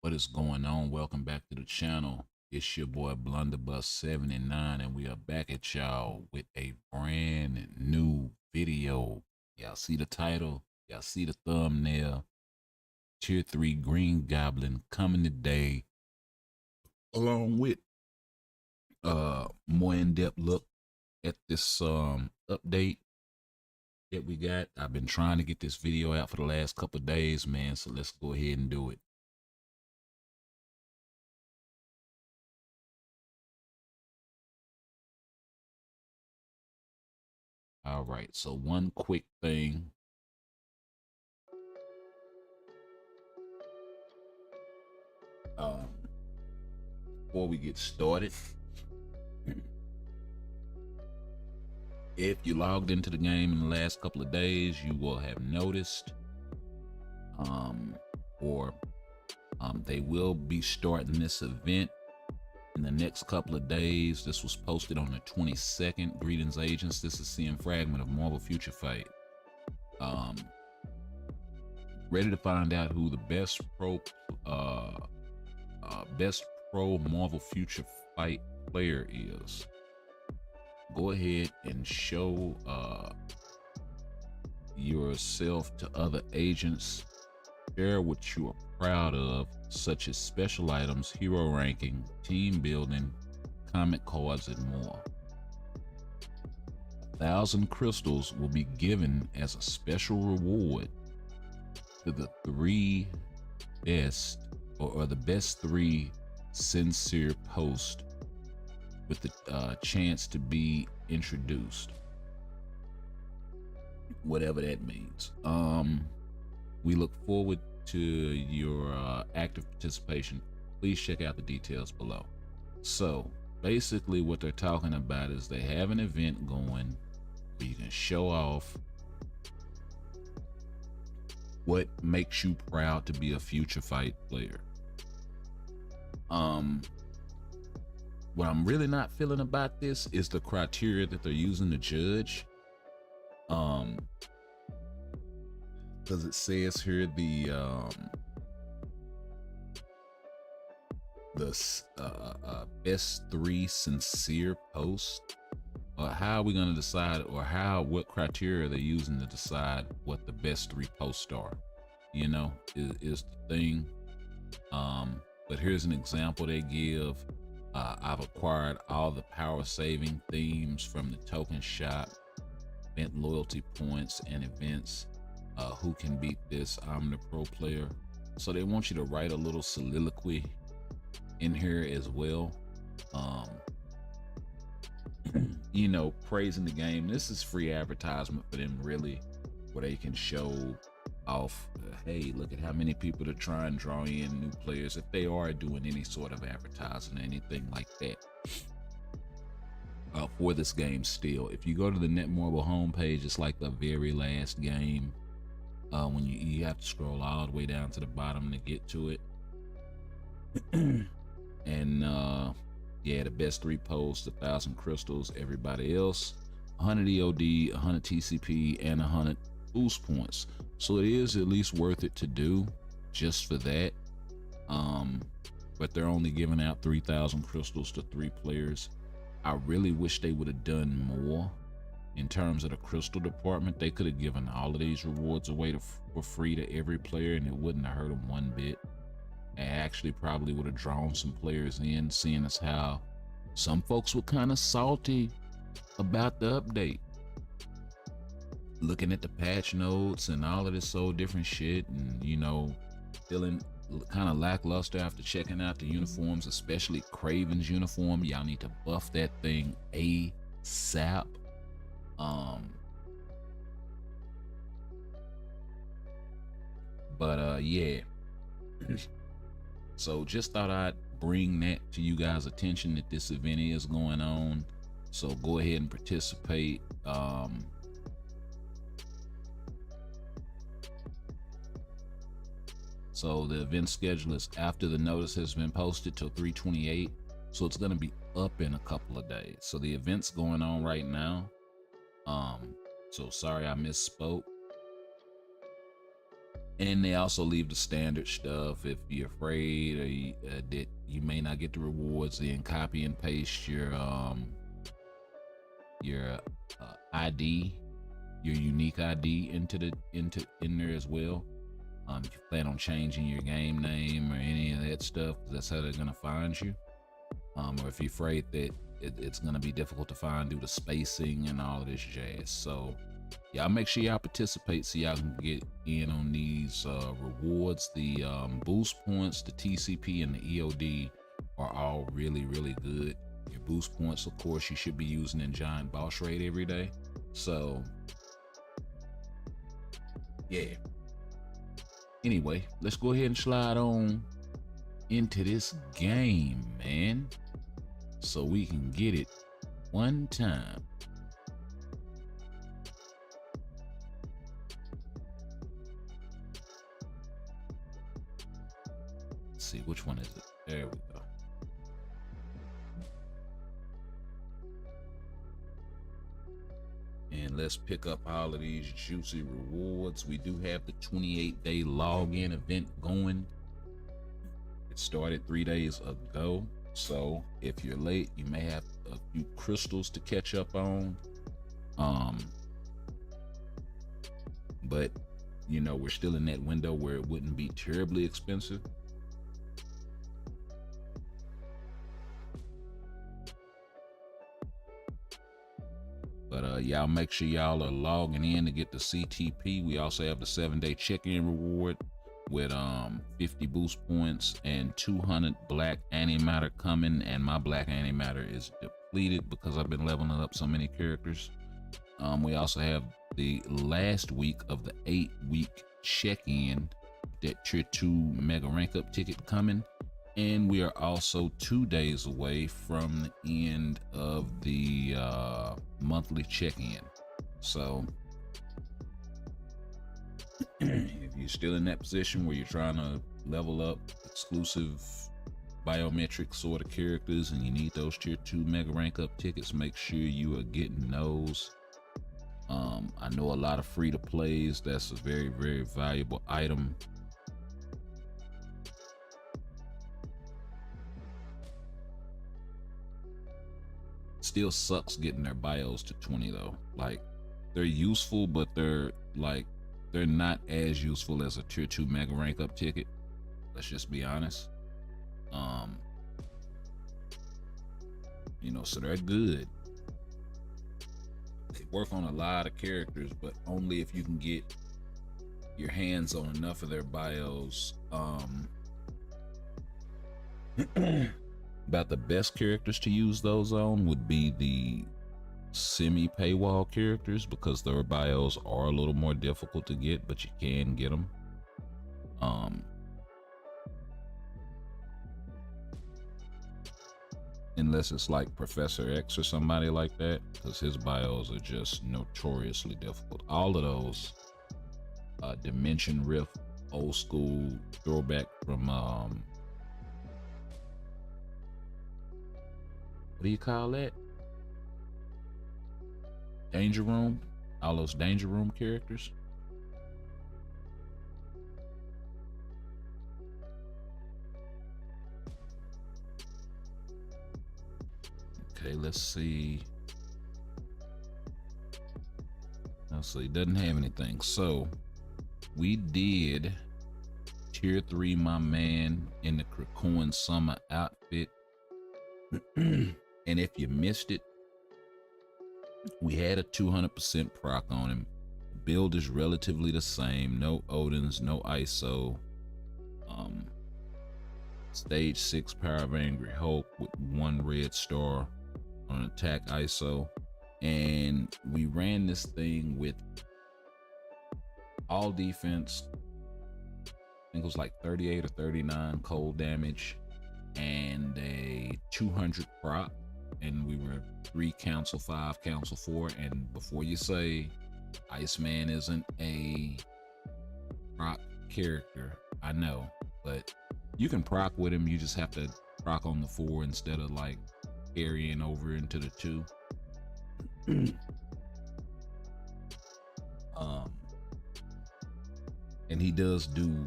What is going on? Welcome back to the channel. It's your boy Blunderbuss79, and we are back at y'all with a brand new video. Y'all see the title? Y'all see the thumbnail? Tier 3 Green Goblin coming today, along with more in-depth look at this update that we got. I've been trying to get this video out for the last couple of days, man, so let's go ahead and do it. All right, so one quick thing. Before we get started, if you logged into the game in the last couple of days, you will have noticed, they will be starting this event in the next couple of days. This was posted on the 22nd. Greetings, agents. This is CM Fragment of Marvel Future Fight. Ready to find out who the best pro Marvel Future Fight player is. Go ahead and show yourself to other agents. Share what you are proud of, such as special items, hero ranking, team building, comic cards, and more. 1,000 crystals will be given as a special reward to the three best, or the best three sincere posts with the chance to be introduced, whatever that means. We look forward to your active participation. Please check out the details below. So basically what they're talking about is they have an event going where you can show off what makes you proud to be a Future Fight player. What I'm really not feeling about this is the criteria that they're using to judge. Because it says here the best three sincere posts. How are we going to decide, or what criteria are they using to decide what the best three posts are? You know, is the thing. But here's an example they give. I've acquired all the power saving themes from the token shop, event loyalty points and events. Who can beat this? I'm the pro player. So they want you to write a little soliloquy in here as well. You know, praising the game. This is free advertisement for them, really, where they can show off, hey, look at how many people are trying to draw in new players, if they are doing any sort of advertising or anything like that for this game. Still, if you go to the Netmarble homepage, it's like the very last game. When you have to scroll all the way down to the bottom to get to it. And yeah, the best three posts, 1,000 crystals. Everybody else, 100 EOD, 100 TCP, and 100 boost points. So it is at least worth it to do just for that. But they're only giving out 3,000 crystals to 3 players. I really wish they would have done more in terms of the crystal department. They could have given all of these rewards away for free to every player, and it wouldn't have hurt them one bit. And actually probably would have drawn some players in, seeing as how some folks were kind of salty about the update, looking at the patch notes and all of this old different shit, and you know, feeling kind of lackluster after checking out the uniforms, especially Craven's uniform. Y'all need to buff that thing ASAP. Yeah. So just thought I'd bring that to you guys' attention, that this event is going on. So go ahead and participate. So the event schedule is after the notice has been posted till 3/28. So it's going to be up in a couple of days. So the event's going on right now. So sorry I misspoke. And they also leave the standard stuff. If you're afraid that you may not get the rewards, then copy and paste your ID, your unique ID in there as well. If you plan on changing your game name or any of that stuff, that's how they're gonna find you. Or if you're afraid that it's gonna be difficult to find due to spacing and all of this jazz. So y'all make sure y'all participate so y'all can get in on these rewards. The boost points, the TCP, and the EOD are all really, really good. Your boost points, of course, you should be using in Giant Boss Raid every day. So yeah. Anyway, let's go ahead and slide on into this game, man, so we can get it one time. Let's see, which one is it? There we go. And let's pick up all of these juicy rewards. We do have the 28-day login event going. It started 3 days ago. So if you're late, you may have a few crystals to catch up on. But you know, we're still in that window where it wouldn't be terribly expensive. But y'all make sure y'all are logging in to get the CTP. We also have the 7-day check-in reward with 50 boost points and 200 black antimatter coming, and my black antimatter is depleted because I've been leveling up so many characters. We also have the last week of the 8-week check-in, that tier 2 mega rank up ticket coming. And we are also 2 days away from the end of the monthly check-in. So if you're still in that position where you're trying to level up exclusive biometric sort of characters and you need those tier 2 mega rank up tickets, make sure you are getting those. I know a lot of free to plays. That's a very, very valuable item. Still sucks getting their bios to 20 though. Like, they're useful, but they're not as useful as a tier 2 mega rank up ticket. Let's just be honest. You know, so they're good. They work on a lot of characters, but only if you can get your hands on enough of their bios. About the best characters to use those on would be the semi-paywall characters, because their bios are a little more difficult to get, but you can get them. Unless it's like Professor X or somebody like that, because his bios are just notoriously difficult. All of those Dimension Rift, old school throwback from what do you call that? Danger Room. All those Danger Room characters. Okay, let's see. Let's see, doesn't have anything. So we did tier 3 my man in the Krakoan summer outfit. And if you missed it, we had a 200% proc on him. Build is relatively the same. No Odins, no ISO. Stage 6 Power of Angry Hulk with 1 red star on attack ISO. And we ran this thing with all defense. I think it was like 38 or 39 cold damage and a 200 proc, and we were 3 council 5 council 4. And before you say Iceman isn't a proc character, I know, but you can proc with him. You just have to proc on the 4 instead of like carrying over into the 2. and he does do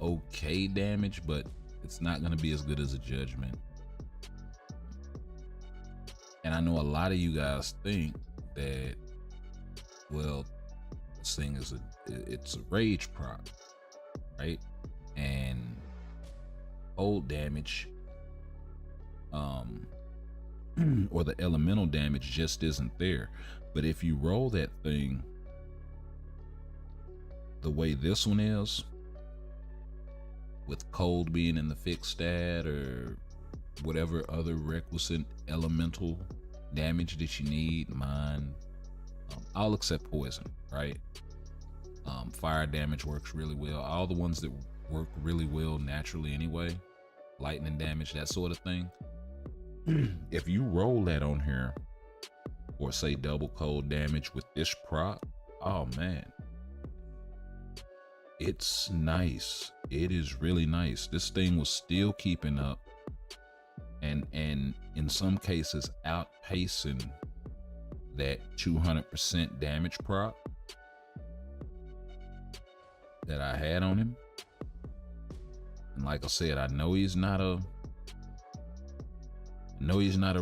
okay damage, but it's not going to be as good as a Judgment. And I know a lot of you guys think that, well, this thing is it's a rage proc, right? And cold damage, or the elemental damage just isn't there. But if you roll that thing the way this one is, with cold being in the fixed stat or whatever other requisite elemental damage that you need, mine, I'll accept poison, right? Fire damage works really well. All the ones that work really well naturally anyway, lightning damage, that sort of thing. If you roll that on here, or say double cold damage with this proc, oh man, it's nice. It is really nice. This thing was still keeping up, and in some cases outpacing that 200% damage proc that I had on him. And like I said, I know he's not a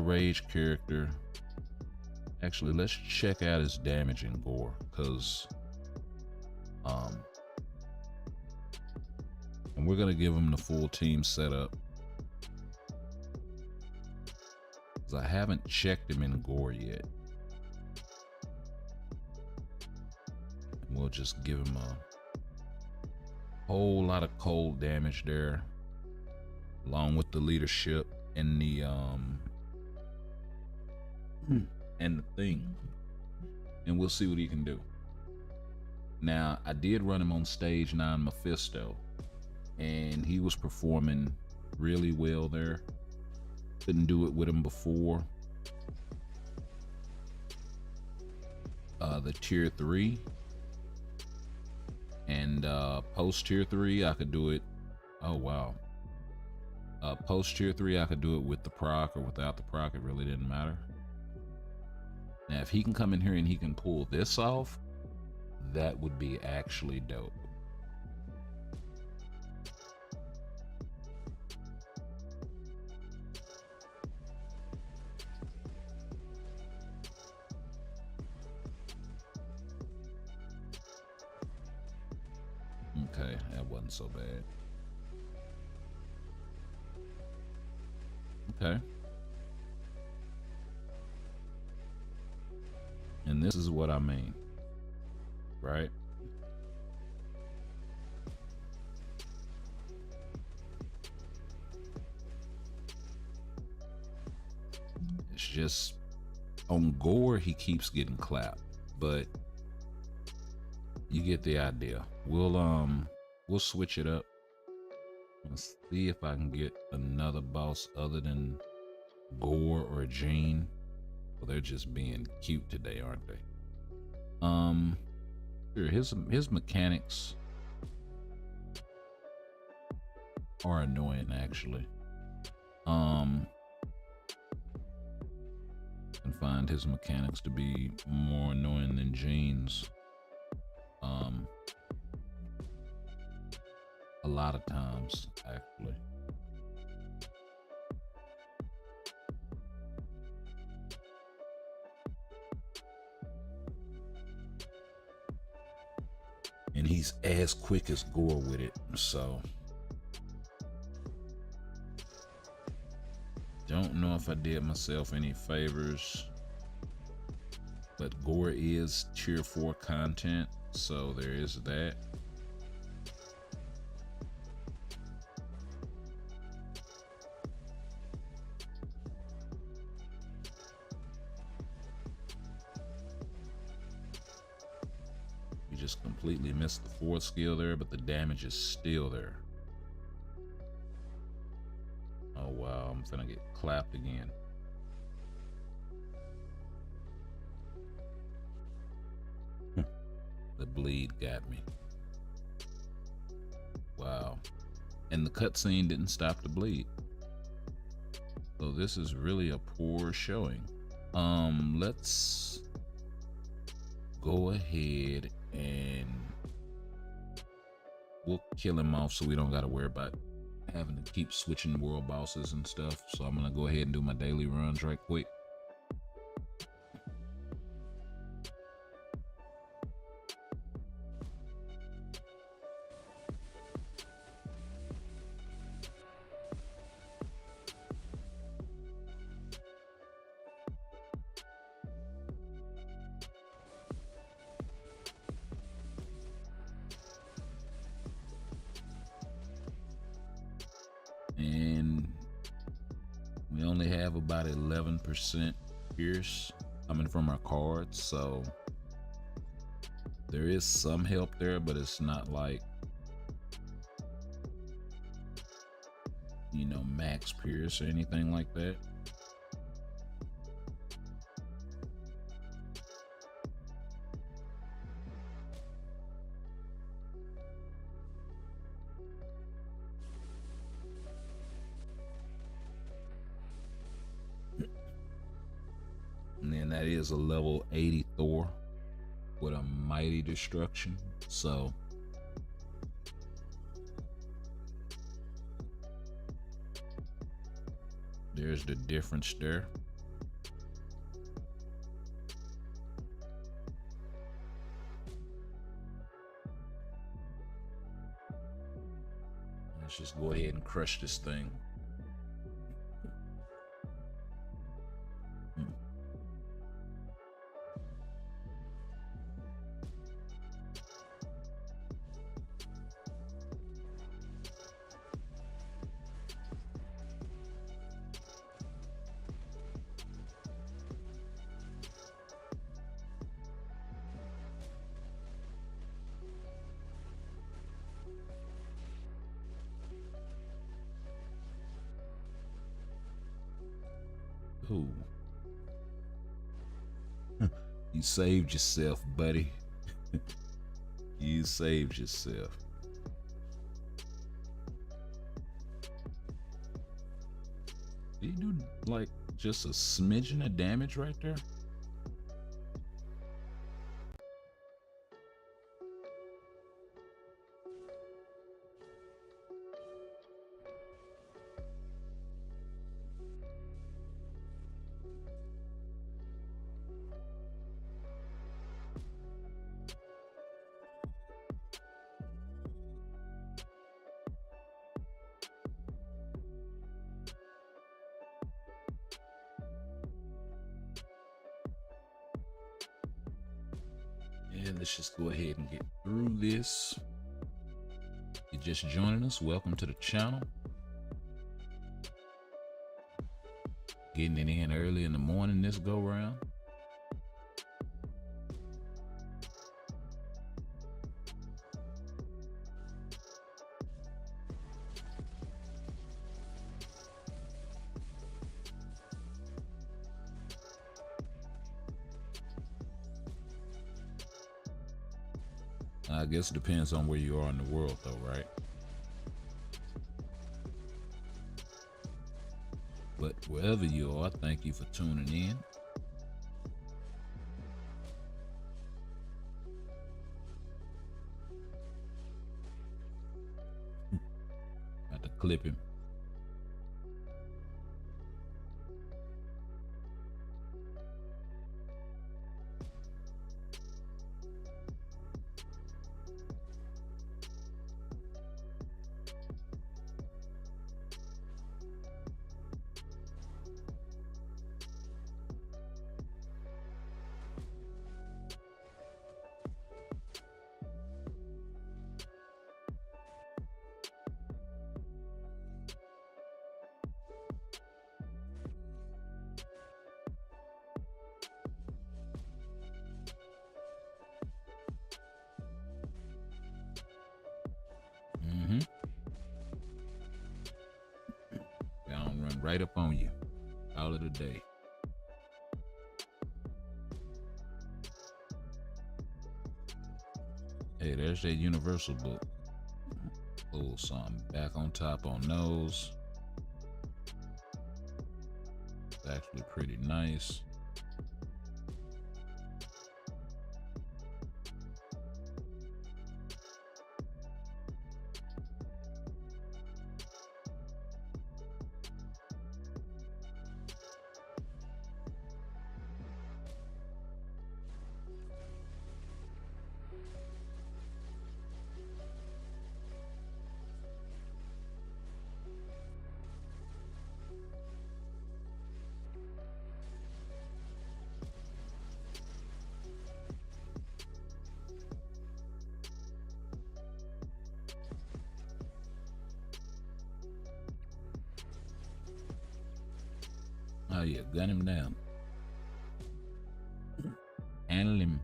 rage character. Actually, let's check out his damage and gore, because and we're gonna give him the full team setup, because I haven't checked him in gore yet. And we'll just give him a whole lot of cold damage there, along with the leadership and the thing, and we'll see what he can do. Now, I did run him on stage 9 Mephisto, and he was performing really well there. Couldn't do it with him before the tier 3, and post tier 3 I could do it. Oh wow. Post tier 3 I could do it with the proc or without the proc. It really didn't matter. Now if he can come in here and he can pull this off, that would be actually dope. Okay, that wasn't so bad. Okay. And this is what I mean, right? It's just on gore he keeps getting clapped, but you get the idea. We'll switch it up. Let's see if I can get another boss other than Gore or Jean. Well, they're just being cute today, aren't they? Sure, his mechanics are annoying actually. And find his mechanics to be more annoying than Jean's. A lot of times, actually. And he's as quick as Gore with it, so don't know if I did myself any favors, but Gore is tier 4 content, so there is that. You just completely missed the 4th skill there, but the damage is still there. Oh wow, I'm gonna get clapped again. The bleed got me. Wow. And the cutscene didn't stop the bleed. So this is really a poor showing. Let's go ahead and we'll kill him off so we don't got to worry about having to keep switching world bosses and stuff. So I'm gonna go ahead and do my daily runs right quick. And we only have about 11% pierce coming from our cards, so there is some help there, but it's not like, you know, max pierce or anything like that. And then that is a level 80 Thor with a mighty destruction. So there's the difference there. Let's just go ahead and crush this thing. Ooh. You saved yourself, buddy. You saved yourself. Did you do like just a smidgen of damage right there? And let's just go ahead and get through this. If you're just joining us, welcome to the channel. Getting it in early in the morning this go round. I guess it depends on where you are in the world though, right? But wherever you are, thank you for tuning in. Got to clip him. I'll run right up on you. All of the day. Hey, there's that universal book. Pull something back on top on those. It's actually pretty nice. yeah, gun him down. Handle him.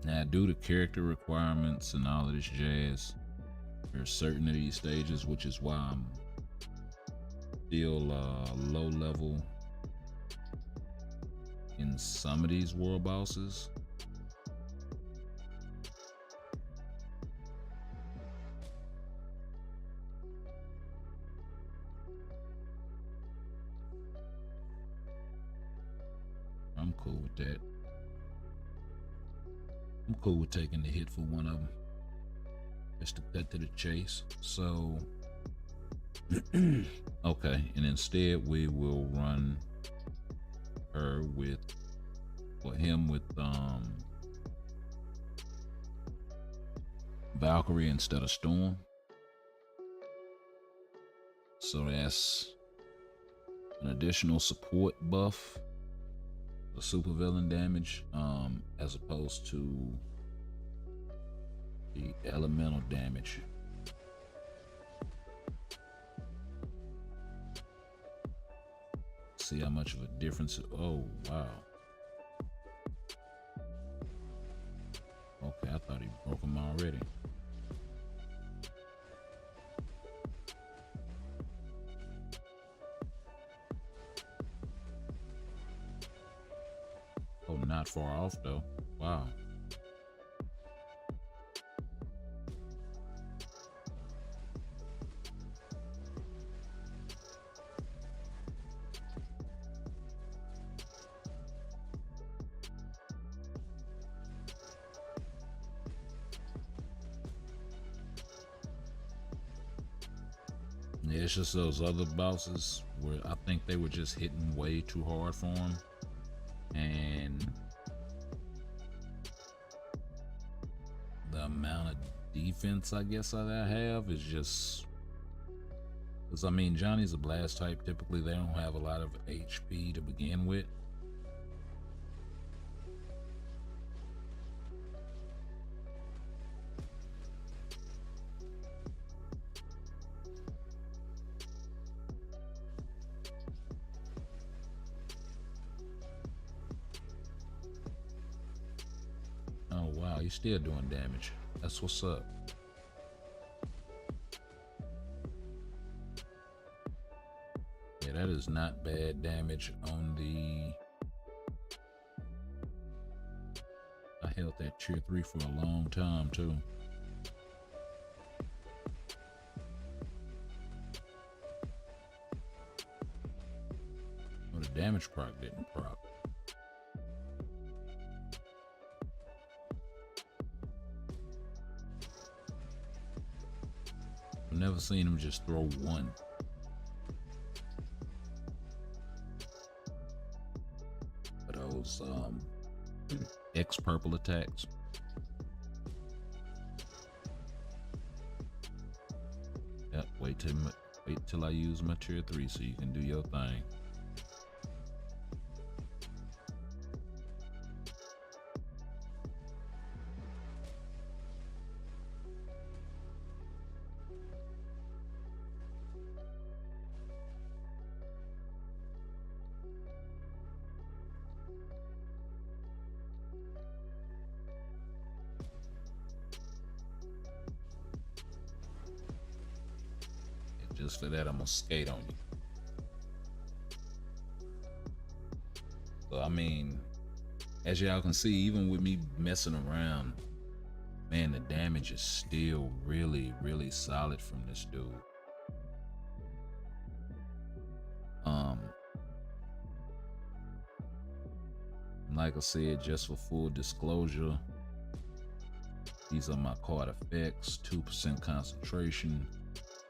Now, due to character requirements and all of this jazz, there's certain of these stages, which is why I'm still low level in some of these world bosses. I'm cool with that. I'm cool with taking the hit for one of them. Just to cut to the chase. So, okay, and instead we will run her with, or him with Valkyrie instead of Storm. So that's an additional support buff, the supervillain damage, as opposed to the elemental damage. See how much of a difference. Oh wow. Okay, I thought he broke them already. Oh, not far off though. Wow. Yeah, it's just those other bosses where I think they were just hitting way too hard for him, and the amount of defense I guess I have is just, because I mean Johnny's a blast type. Typically they don't have a lot of HP to begin with. Oh wow, he's still doing damage. That's what's up. Yeah, that is not bad damage on the... I held that tier 3 for a long time too. Well, the damage proc didn't proc. I've never seen him just throw one. But those X purple attacks. Yep, wait till I use my tier 3 so you can do your thing. Just for that, I'm gonna skate on you. So I mean, as y'all can see, even with me messing around, man, the damage is still really, really solid from this dude. Like I said, just for full disclosure, these are my card effects: 2% concentration,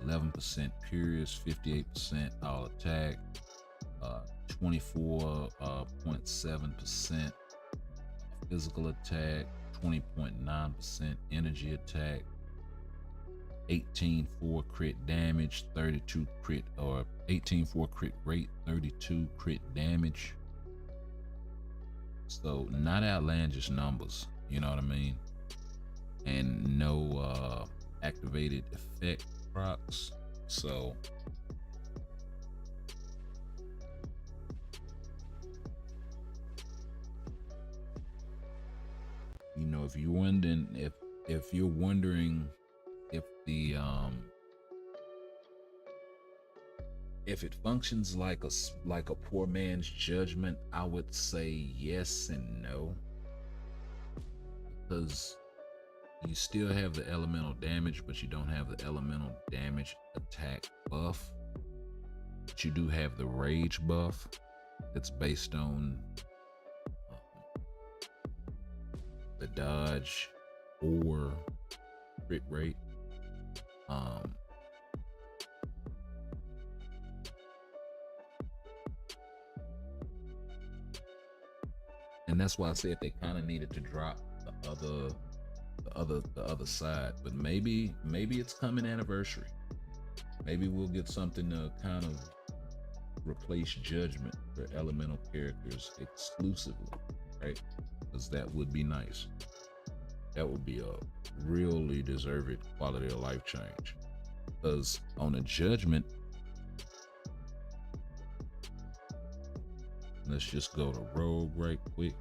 11% Pierce, 58% all attack, 24.7% physical attack, 20.9% energy attack, 18.4 crit damage, 32 crit, or 18.4 crit rate, 32 crit damage. So not outlandish numbers, you know what I mean? and no activated effect procs. So you know, if you're wondering if the if it functions like a poor man's judgment, I would say yes and no, because you still have the elemental damage, but you don't have the elemental damage attack buff. But you do have the rage buff that's based on the dodge or crit rate. And that's why I said they kind of needed to drop the other side. But maybe it's coming anniversary. Maybe we'll get something to kind of replace judgment for elemental characters exclusively, right? Because that would be nice. That would be a really deserved quality of life change. Because on a judgment, let's just go to rogue right quick.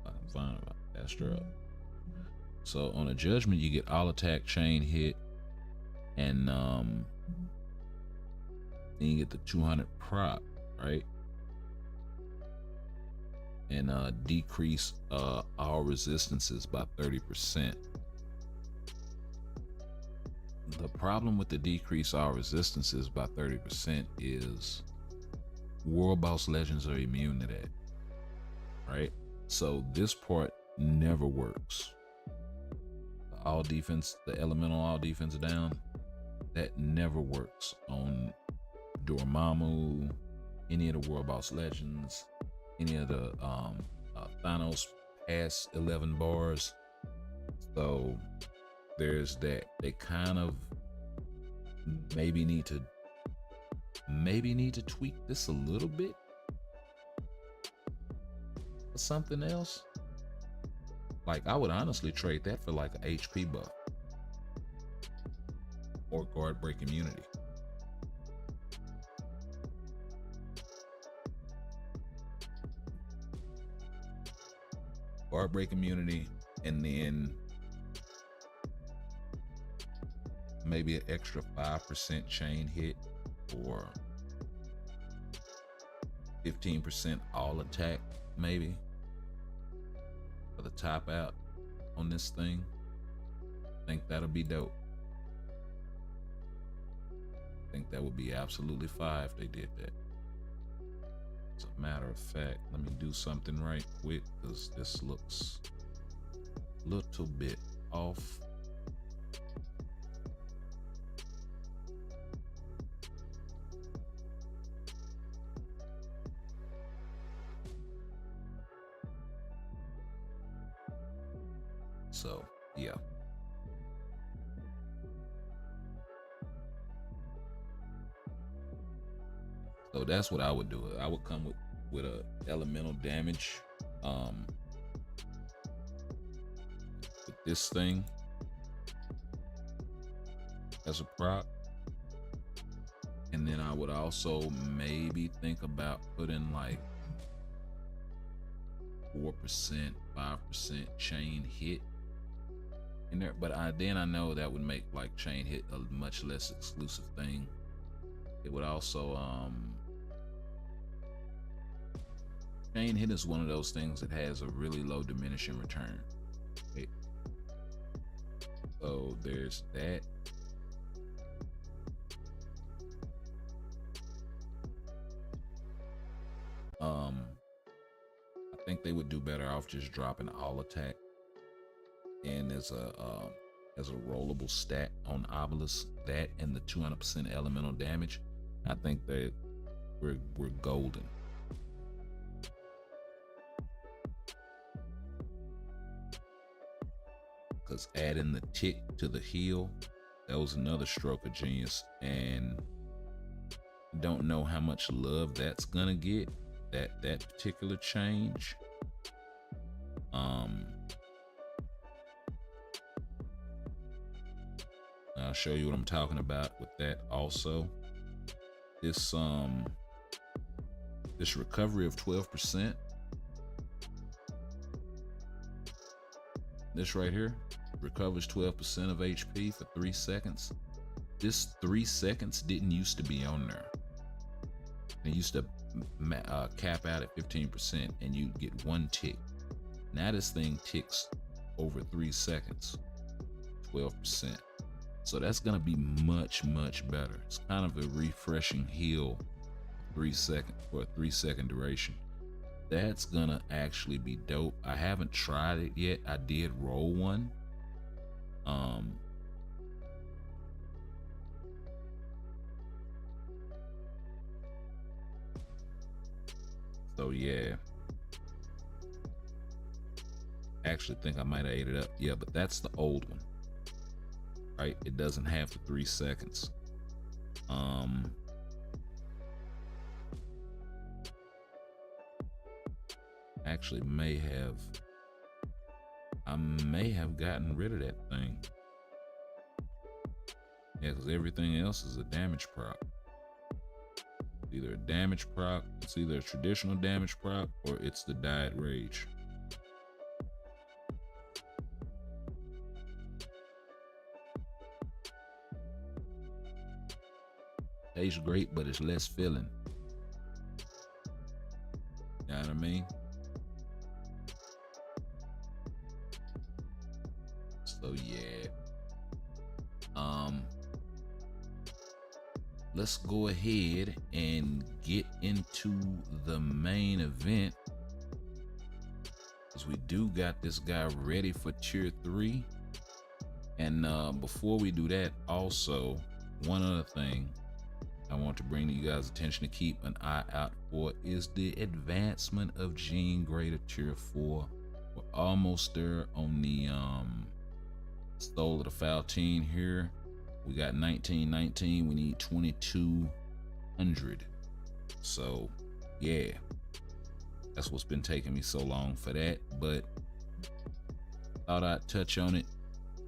I can find it faster up. So on a judgment, you get all attack, chain hit, and then you get the 200 prop, right? And decrease all resistances by 30%. The problem with the decrease all resistances by 30% is World Boss Legends are immune to that, right? So this part never works. All defense, the elemental all defense down, that never works on Dormammu, any of the World Boss Legends, any of the Thanos past 11 bars. So there's that. They kind of maybe need to tweak this a little bit for something else. Like, I would honestly trade that for like an HP buff or guard break immunity. Guard break immunity, and then maybe an extra 5% chain hit or 15% all attack, maybe, for the top out on this thing. I think that'll be dope. I think that would be absolutely fire if they did that. As a matter of fact, let me do something right quick, because this looks a little bit off. So, yeah. So that's what I would do. I would come with a elemental damage with this thing as a prop. And then I would also maybe think about putting like 4%, 5% chain hit in there. But then I know that would make like chain hit a much less exclusive thing. It would also chain hit is one of those things that has a really low diminishing return. Okay. So there's that. I think they would do better off just dropping all attack and as a rollable stat on Obelisk, that and the 200% elemental damage. I think that we're golden. Because adding the tick to the heal, that was another stroke of genius, and don't know how much love that's gonna get, that particular change. I'll show you what I'm talking about with that also. This recovery of 12%. This right here recovers 12% of HP for 3 seconds. This 3 seconds didn't used to be on there. It used to cap out at 15% and you get 1 tick. Now this thing ticks over 3 seconds, 12%. So that's gonna be much better. It's kind of a refreshing heal, 3 seconds for a 3 second duration. That's gonna actually be dope. I haven't tried it yet. I did roll one. So yeah. Actually think I might have ate it up. Yeah, but that's the old one. Right? It doesn't have the 3 seconds. Actually I may have gotten rid of that thing. Yeah, because everything else is a damage proc. Either a damage proc, it's either a traditional damage proc, or it's the Diet Rage. Tastes great, but it's less filling. You know what I mean? So yeah. Let's go ahead and get into the main event, because we do got this guy ready for tier 3. And before we do that, also one other thing I want to bring to you guys' attention to keep an eye out for is the advancement of Gene Grey to tier 4. We're almost there on the Soul of the Faltine here. We got 1919. We need 2200. So yeah, that's what's been taking me so long for that, but thought I'd touch on it.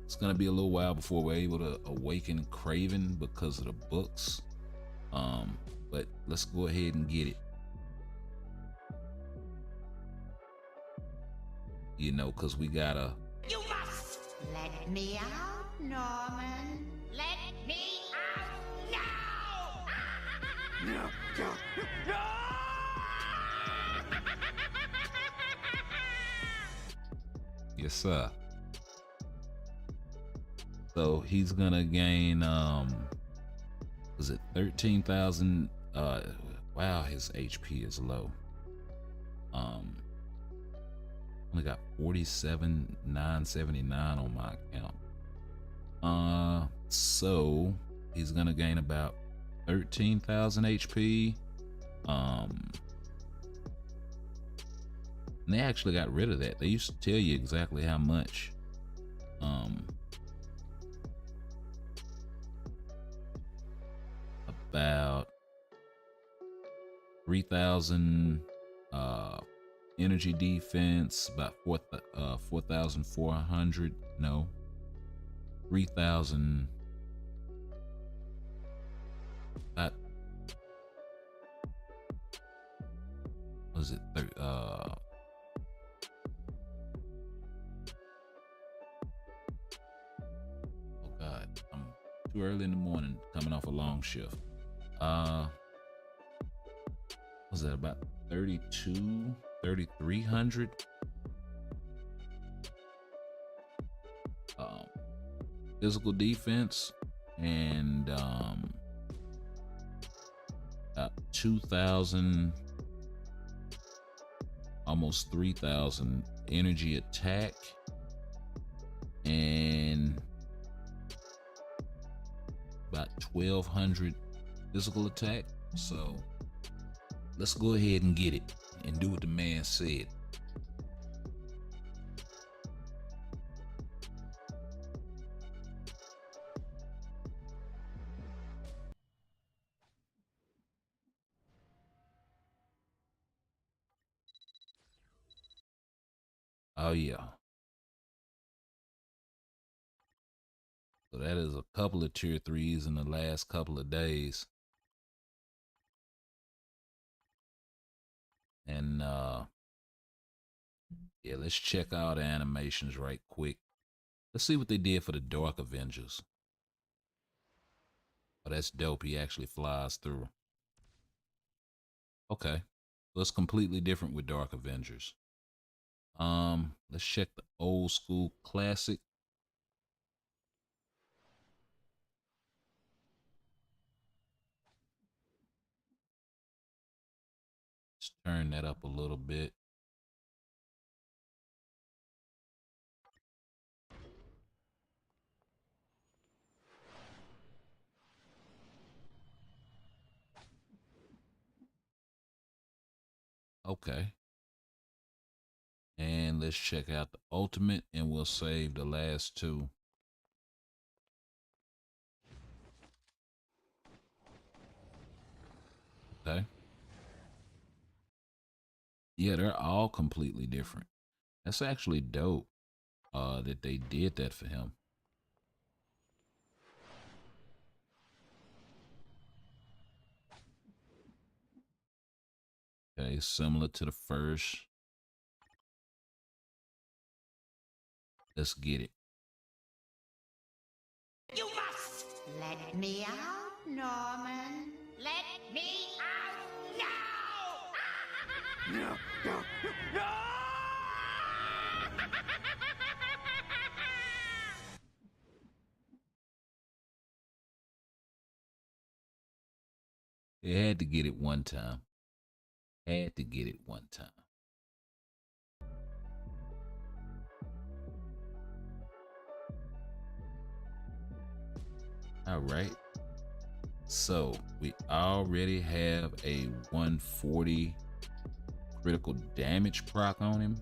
It's gonna be a little while before we're able to awaken Craven because of the books. But let's go ahead and get it. You know, cause we gotta. You must let me out, Norman. Let me out now! No! Yes, sir. So he's gonna gain was it 13,000? Wow, his HP is low. Only got 47,979 on my account. So he's gonna gain about 13,000 HP. And they actually got rid of that. They used to tell you exactly how much. About 3,000 energy defense, about 4,400. No, 3,000. Was it? Oh God, I'm too early in the morning, coming off a long shift. Was that about 3,300? Physical defense and about 2,000, almost 3,000 energy attack, and about 1,200 physical attack. So let's go ahead and get it and do what the man said. Oh yeah. So that is a couple of tier 3s in the last couple of days. And yeah, let's check out animations right quick. Let's see what they did for the Dark Avengers. Oh, that's dope. He actually flies through. Okay. So it's completely different with Dark Avengers. Let's check the old school classic. Let's turn that up a little bit. Okay. And let's check out the ultimate, and we'll save the last two. Okay. Yeah, they're all completely different. That's actually dope that they did that for him. Okay, similar to the first. Let's get it. You must let me out, Norman. Let me out now! No, no, no! They had to get it one time. Had to get it one time. All right. So we already have a 140 critical damage proc on him.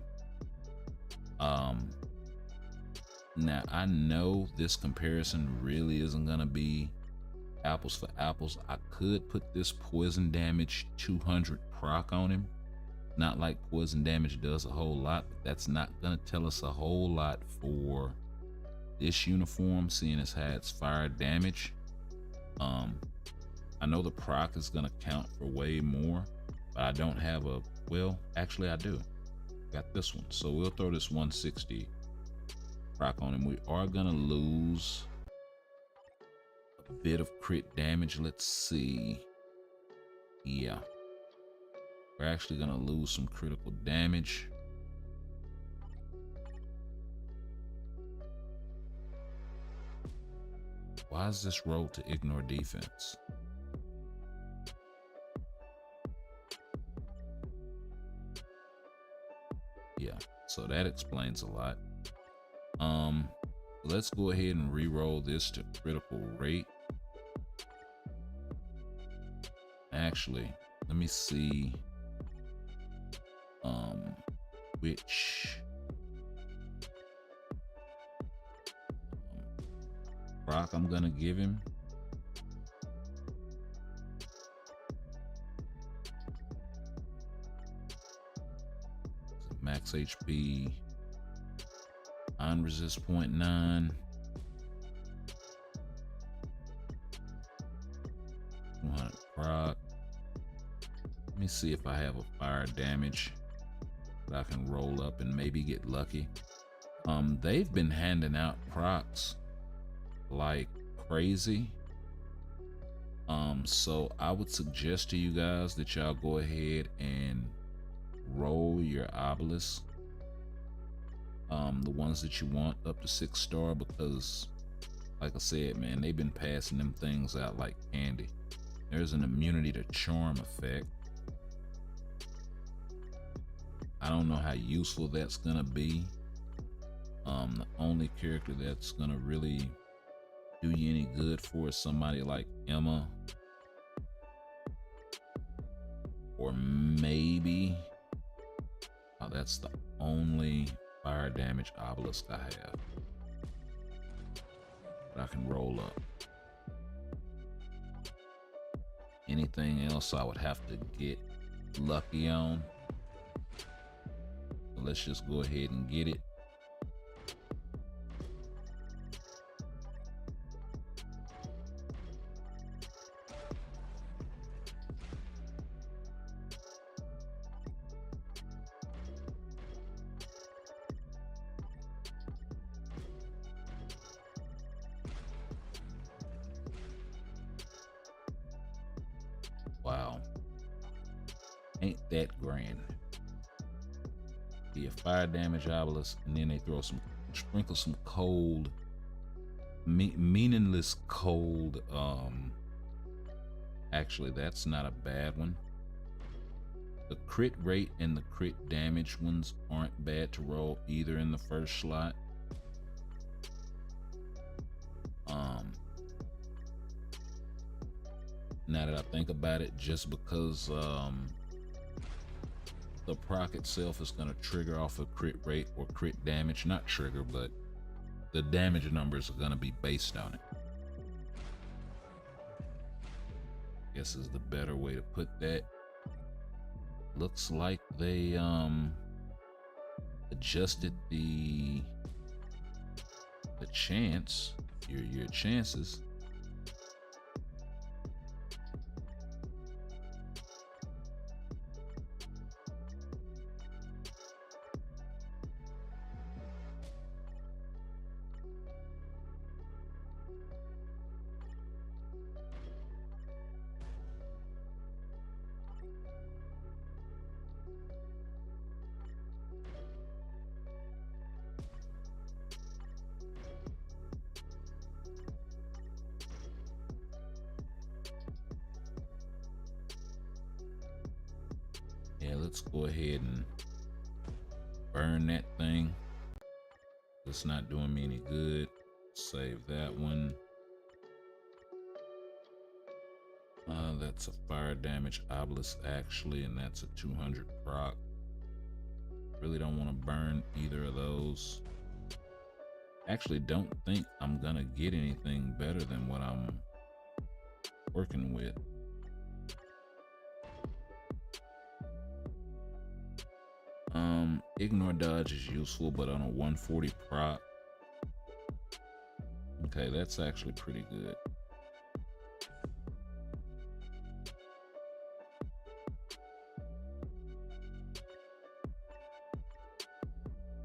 Now I know this comparison really isn't gonna be apples for apples. I could put this poison damage 200 proc on him. Not like poison damage does a whole lot, but that's not gonna tell us a whole lot for this uniform, seeing as how it's fire damage. I know the proc is gonna count for way more, but I don't have a, well, actually I do. Got this one, so we'll throw this 160 proc on him. We are gonna lose a bit of crit damage. Let's see. Yeah, we're actually gonna lose some critical damage. Why is this roll to ignore defense? Yeah, so that explains a lot. Let's go ahead and re-roll this to critical rate. Actually, let me see which proc I'm gonna give him. Max HP, on resist 0.9, 200 proc. Let me see if I have a fire damage that I can roll up and maybe get lucky. They've been handing out procs like crazy. So I would suggest to you guys that y'all go ahead and roll your obelisk, the ones that you want up to 6-star, because like I said, man, they've been passing them things out like candy. There's an immunity to charm effect. I don't know how useful that's gonna be. The only character that's gonna really do you any good for is somebody like Emma, or maybe, oh, that's the only fire damage obelisk I have that I can roll up. Anything else I would have to get lucky on. So let's just go ahead and get it. Ain't that grand. Be a fire damage obelisk, and then they sprinkle some cold, meaningless cold. Actually, that's not a bad one. The crit rate and the crit damage ones aren't bad to roll either in the first slot. Now that I think about it, just because the proc itself is going to trigger off a crit rate or crit damage, not trigger, but the damage numbers are going to be based on it. Guess is the better way to put that. Looks like they adjusted the chance, your chances. Yeah, let's go ahead and burn that thing. It's not doing me any good. Save that one. That's a fire damage obelisk actually, and that's a 200 proc. Really don't want to burn either of those. Actually don't think I'm gonna get anything better than what I'm working with. Ignore dodge is useful, but on a 140 proc. Okay, that's actually pretty good.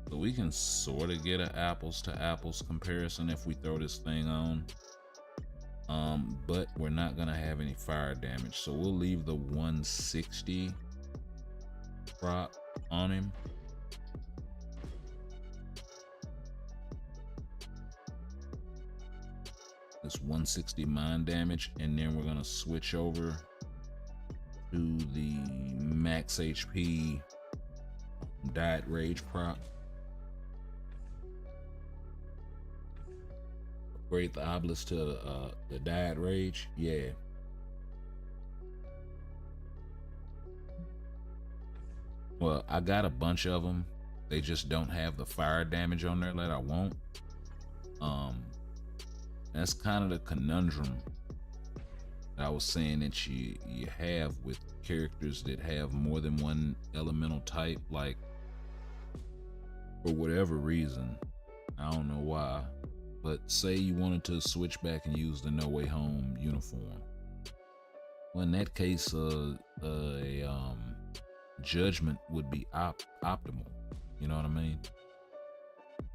So we can sort of get an apples to apples comparison if we throw this thing on. But we're not gonna have any fire damage, so we'll leave the 160 proc on him. This 160 mind damage, and then we're gonna switch over to the max HP Diet Rage proc. Upgrade the obelisk to the Diet Rage. Yeah. Well, I got a bunch of them. They just don't have the fire damage on there that I want. That's kind of the conundrum that I was saying that you have with characters that have more than one elemental type. Like, for whatever reason, I don't know why, but say you wanted to switch back and use the No Way Home uniform. Well, in that case, judgment would be optimal. You know what I mean?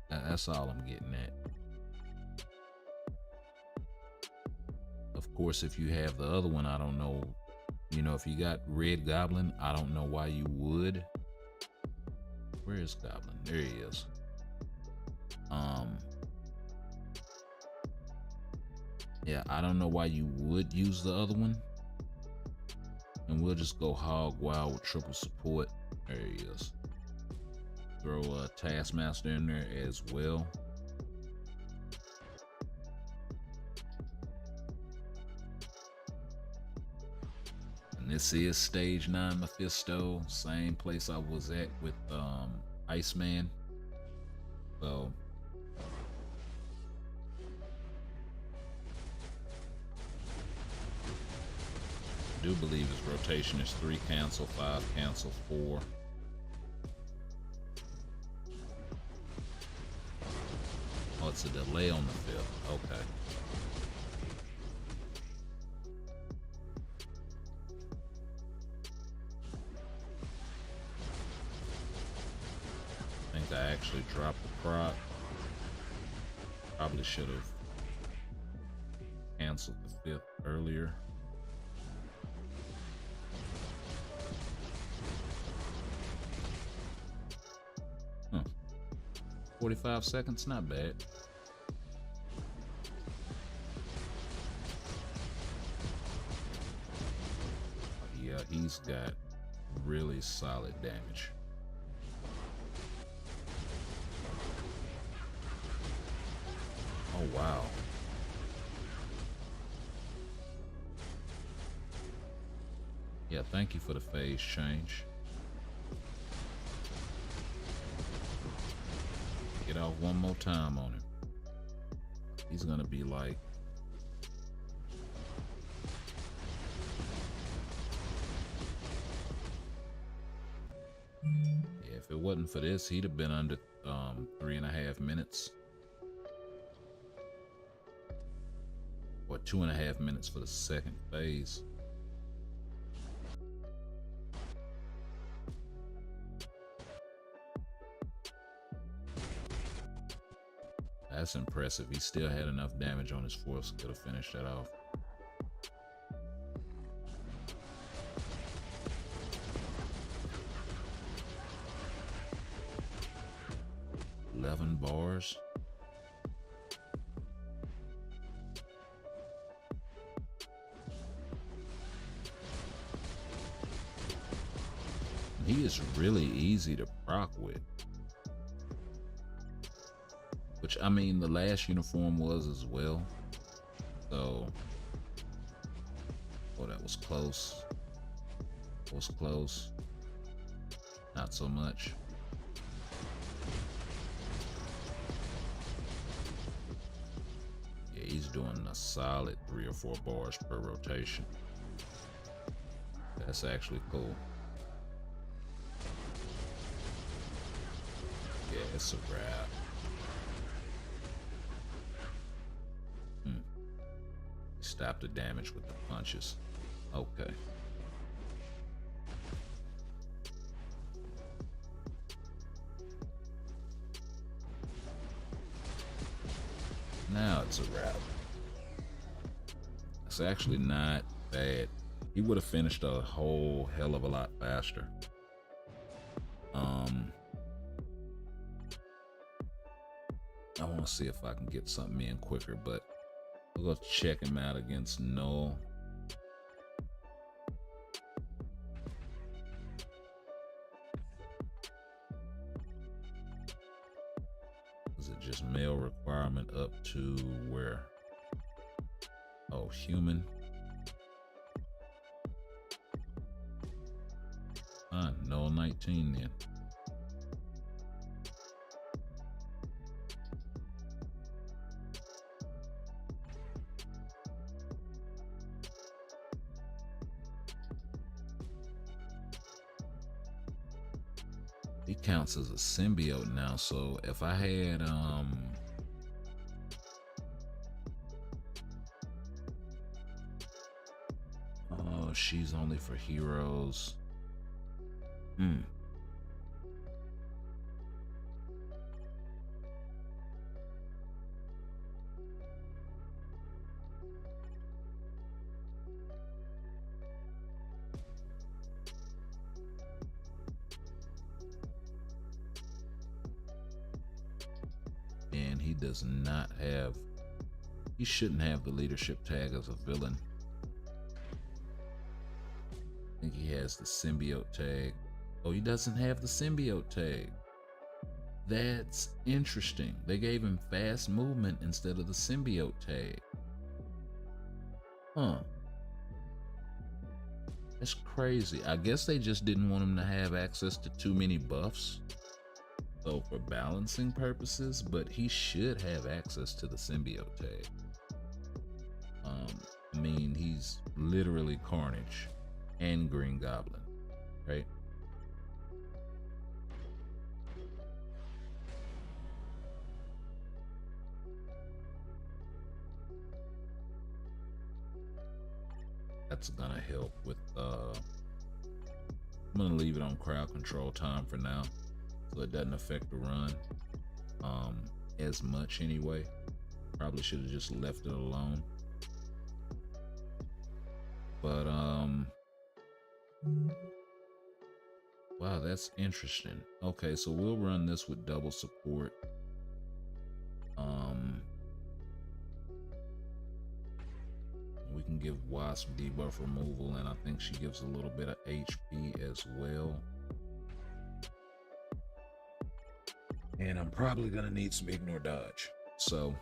That's all I'm getting at. Of course, if you have the other one, I don't know. You know, if you got Red Goblin, I don't know why you would. Where is Goblin? There he is. Yeah, I don't know why you would use the other one. And we'll just go hog wild with triple support. There he is. Throw a Taskmaster in there as well. And this is stage 9 Mephisto, same place I was at with ICEMAN. So I do believe his rotation is 3 cancel, 5 cancel, 4. Oh, it's a delay on the 5th. Okay. I think I actually dropped the proc. Probably should have canceled the 5th earlier. 45 seconds, not bad. Yeah, he's got really solid damage. Oh, wow. Yeah, thank you for the phase change. Get off one more time on him. He's gonna be like... Yeah, if it wasn't for this, he'd have been under 3.5 minutes. Or 2.5 minutes for the second phase. That's impressive. He still had enough damage on his force, could have finished that off. $11. He is really easy to proc with. Which, I mean, the last uniform was as well. So, oh, that was close. Was close. Not so much. Yeah, he's doing a solid 3 or 4 bars per rotation. That's actually cool. Yeah, it's a wrap. Stop the damage with the punches. Okay. Now it's a wrap. It's actually not bad. He would have finished a whole hell of a lot faster. I want to see if I can get something in quicker, but we'll go check him out against Null. Is it just male requirement up to where? Oh, human. Null 19 then. He counts as a symbiote now, so if I had oh, she's only for heroes. And he does not have, he shouldn't have the leadership tag as a villain. I think he has the symbiote tag. Oh, he doesn't have the symbiote tag. That's interesting. They gave him fast movement instead of the symbiote tag. Huh. That's crazy. I guess they just didn't want him to have access to too many buffs. So for balancing purposes, but he should have access to the symbiote tag. I mean, he's literally Carnage and Green Goblin, right? That's gonna help with I'm gonna leave it on crowd control time for now, so it doesn't affect the run as much anyway. Probably should have just left it alone. But wow, that's interesting. Okay, so we'll run this with double support. wasp debuff removal, and I think she gives a little bit of HP as well. And I'm probably gonna need some ignore dodge. So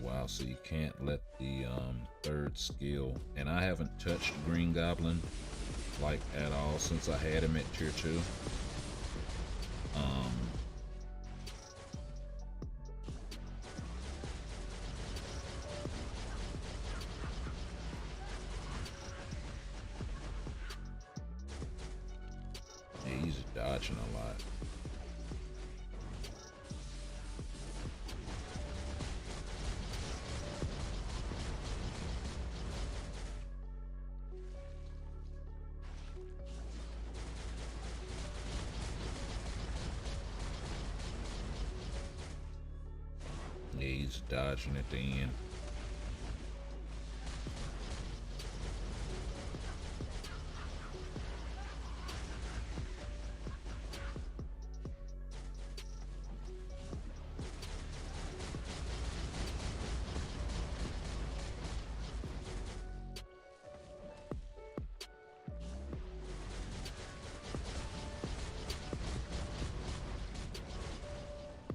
wow, so you can't let the third skill, and I haven't touched Green Goblin like at all since I had him at tier 2. Yeah, he's dodging a lot. Yeah, he's dodging at the end.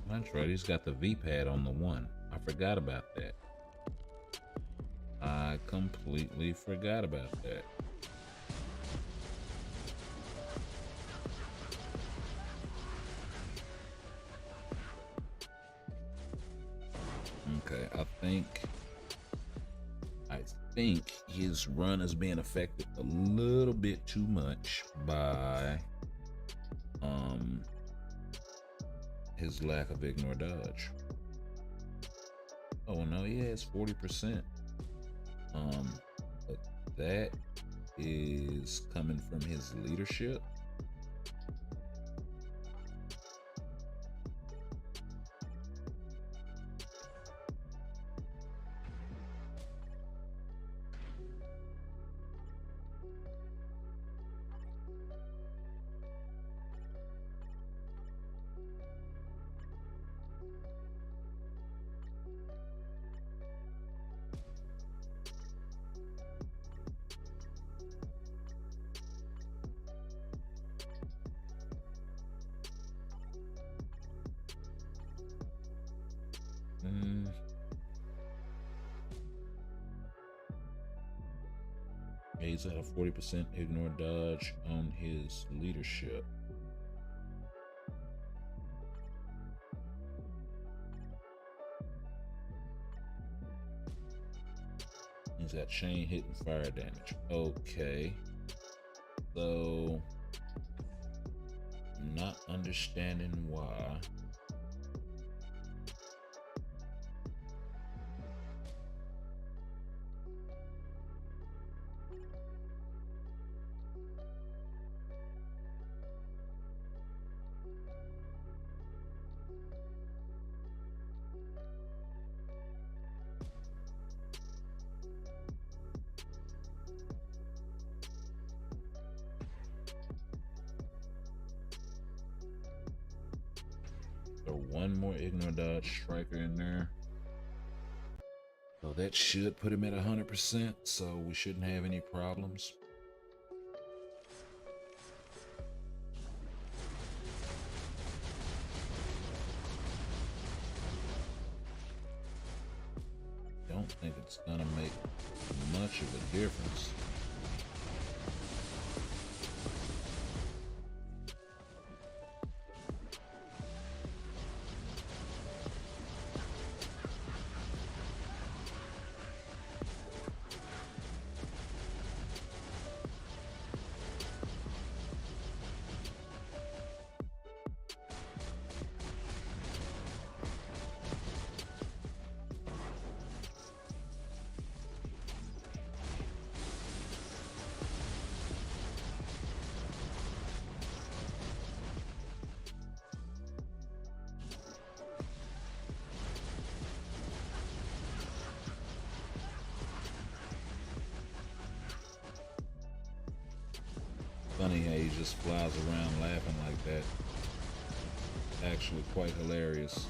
That's right, he's got the V-pad on the 1. I forgot about that. I completely forgot about that. Okay, I think his run is being affected a little bit too much by his lack of ignore dodge. Oh no, he has 40%. But that is coming from his leadership. He's at a 40% ignore dodge on his leadership. He's got chain hit and fire damage. Okay. So, not understanding why. Throw one more ignore dodge striker in there. So that should put him at 100%, so we shouldn't have any problems. Don't think it's gonna make much of a difference. funny how he just flies around laughing like that. Actually quite hilarious.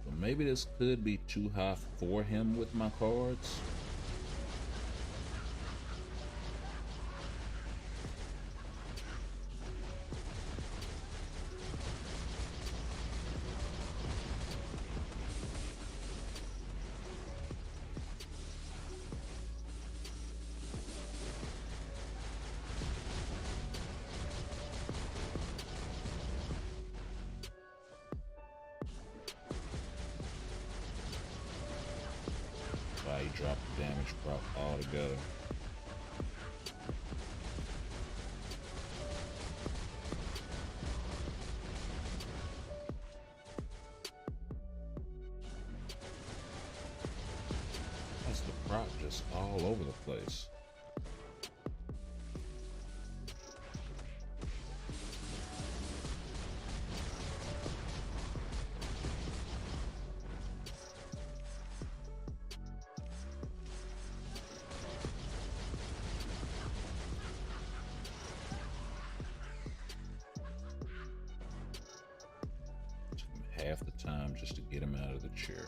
So maybe this could be too high for him with my cards. He dropped the damage prop altogether. That's the prop just all over the place. Half the time just to get him out of the chair.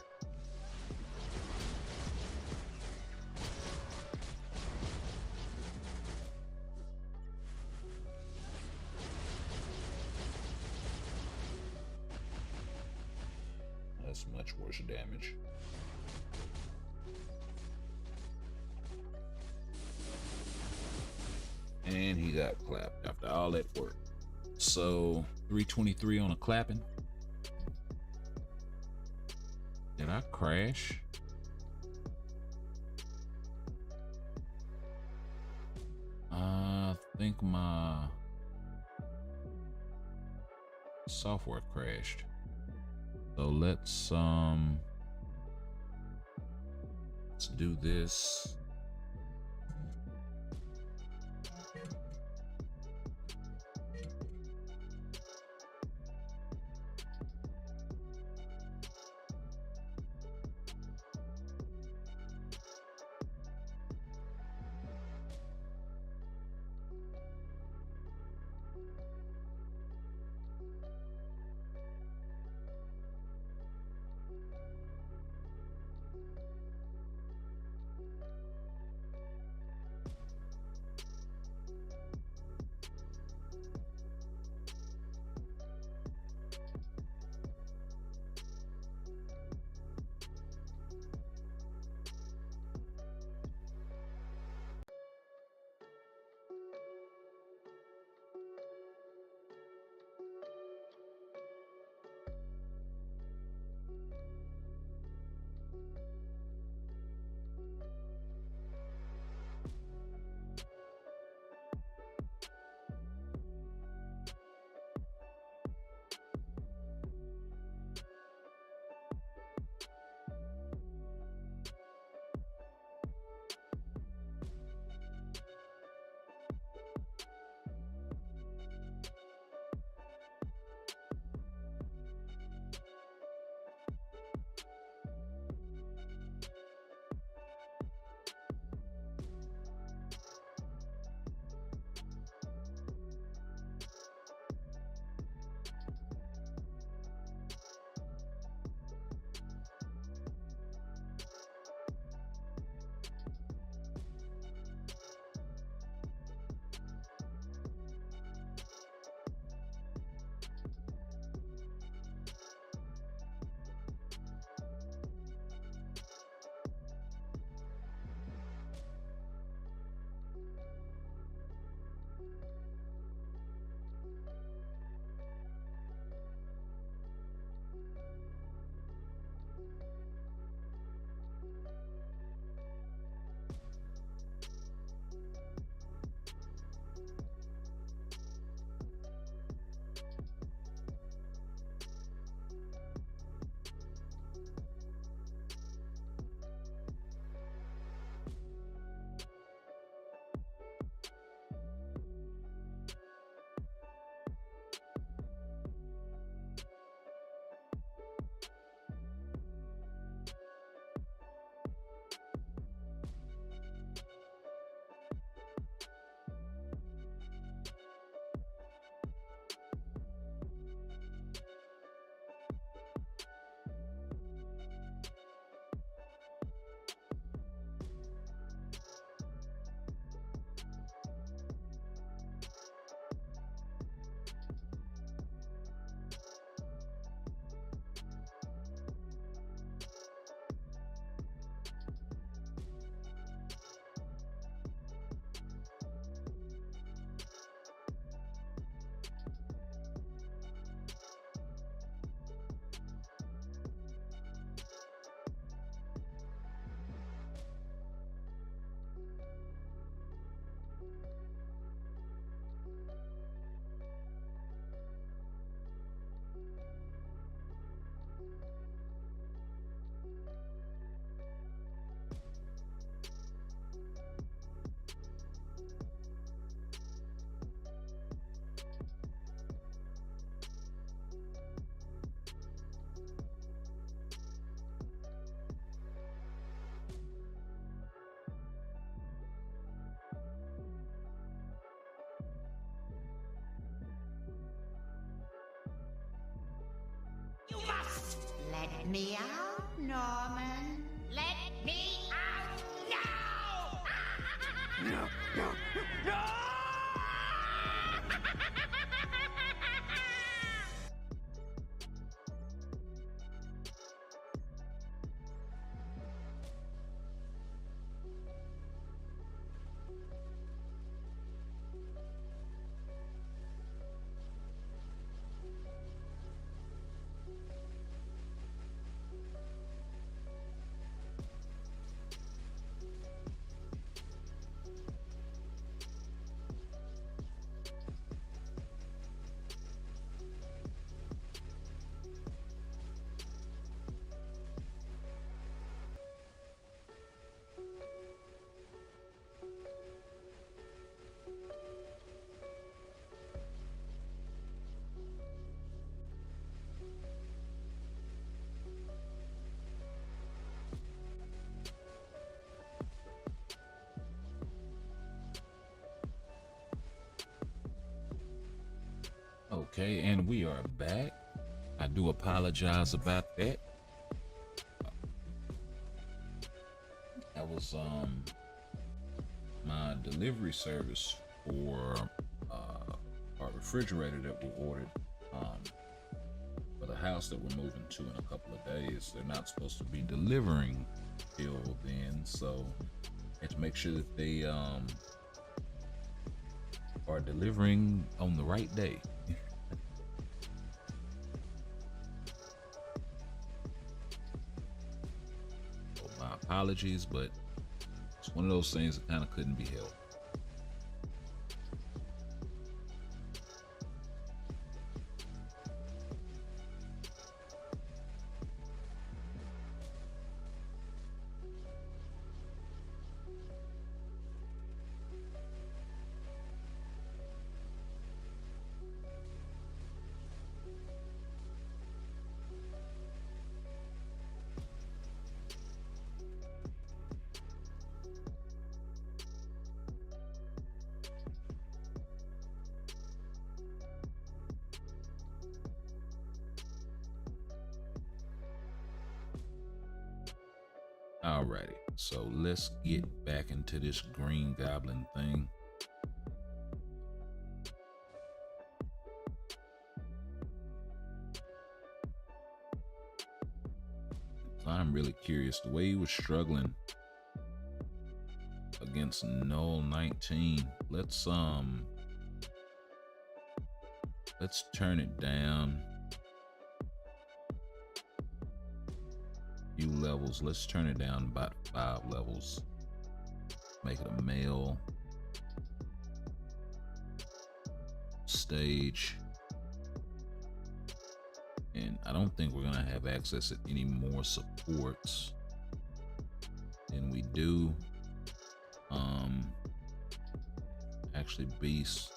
That's much worse damage. And he got clapped after all that work. So 323 on a clapping. Did I crash? I think my software crashed. So let's do this. me out, Norman. Let me out now! No, no, no! Okay, and we are back. I do apologize about that. That was my delivery service for our refrigerator that we ordered for the house that we're moving to in a couple of days. They're not supposed to be delivering till then, so I had to make sure that they are delivering on the right day. So my apologies, but it's one of those things that kind of couldn't be helped. Alrighty, so let's get back into this Green Goblin thing. So I'm really curious the way he was struggling against Null 19. Let's turn it down few levels. Let's turn it down about 5 levels. Make it a male stage. And I don't think we're gonna have access to any more supports than we do. Actually beast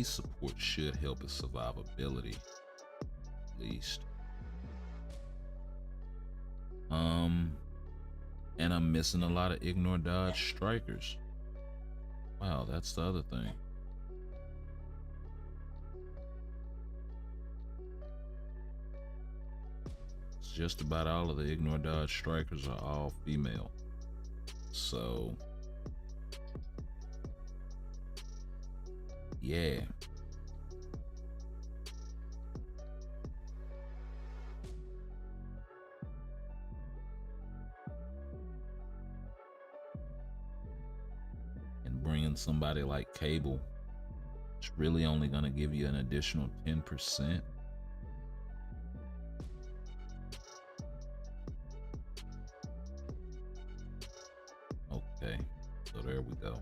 support should help his survivability at least. And I'm missing a lot of ignore dodge strikers. Wow, that's the other thing. It's just about all of the ignore dodge strikers are all female. So yeah. Bringing somebody like Cable, it's really only going to give you an additional 10%. Okay, so there we go.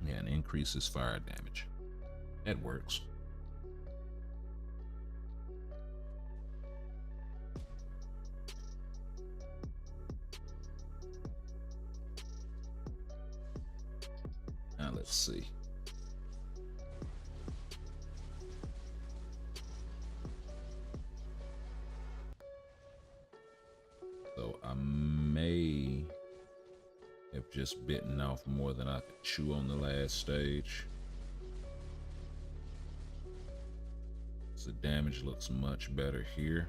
Yeah, and increases fire damage. That works. Now let's see. have just bitten off more than I could chew on the last stage. So the damage looks much better here.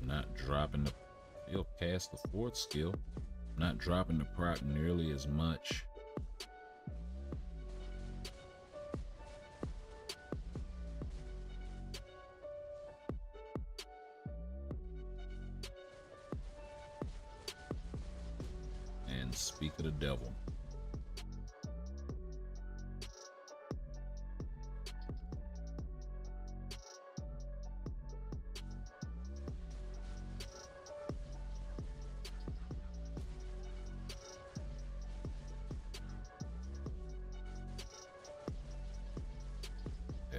Not dropping the, he'll cast the fourth skill. Not dropping the proc nearly as much. And speak of the devil.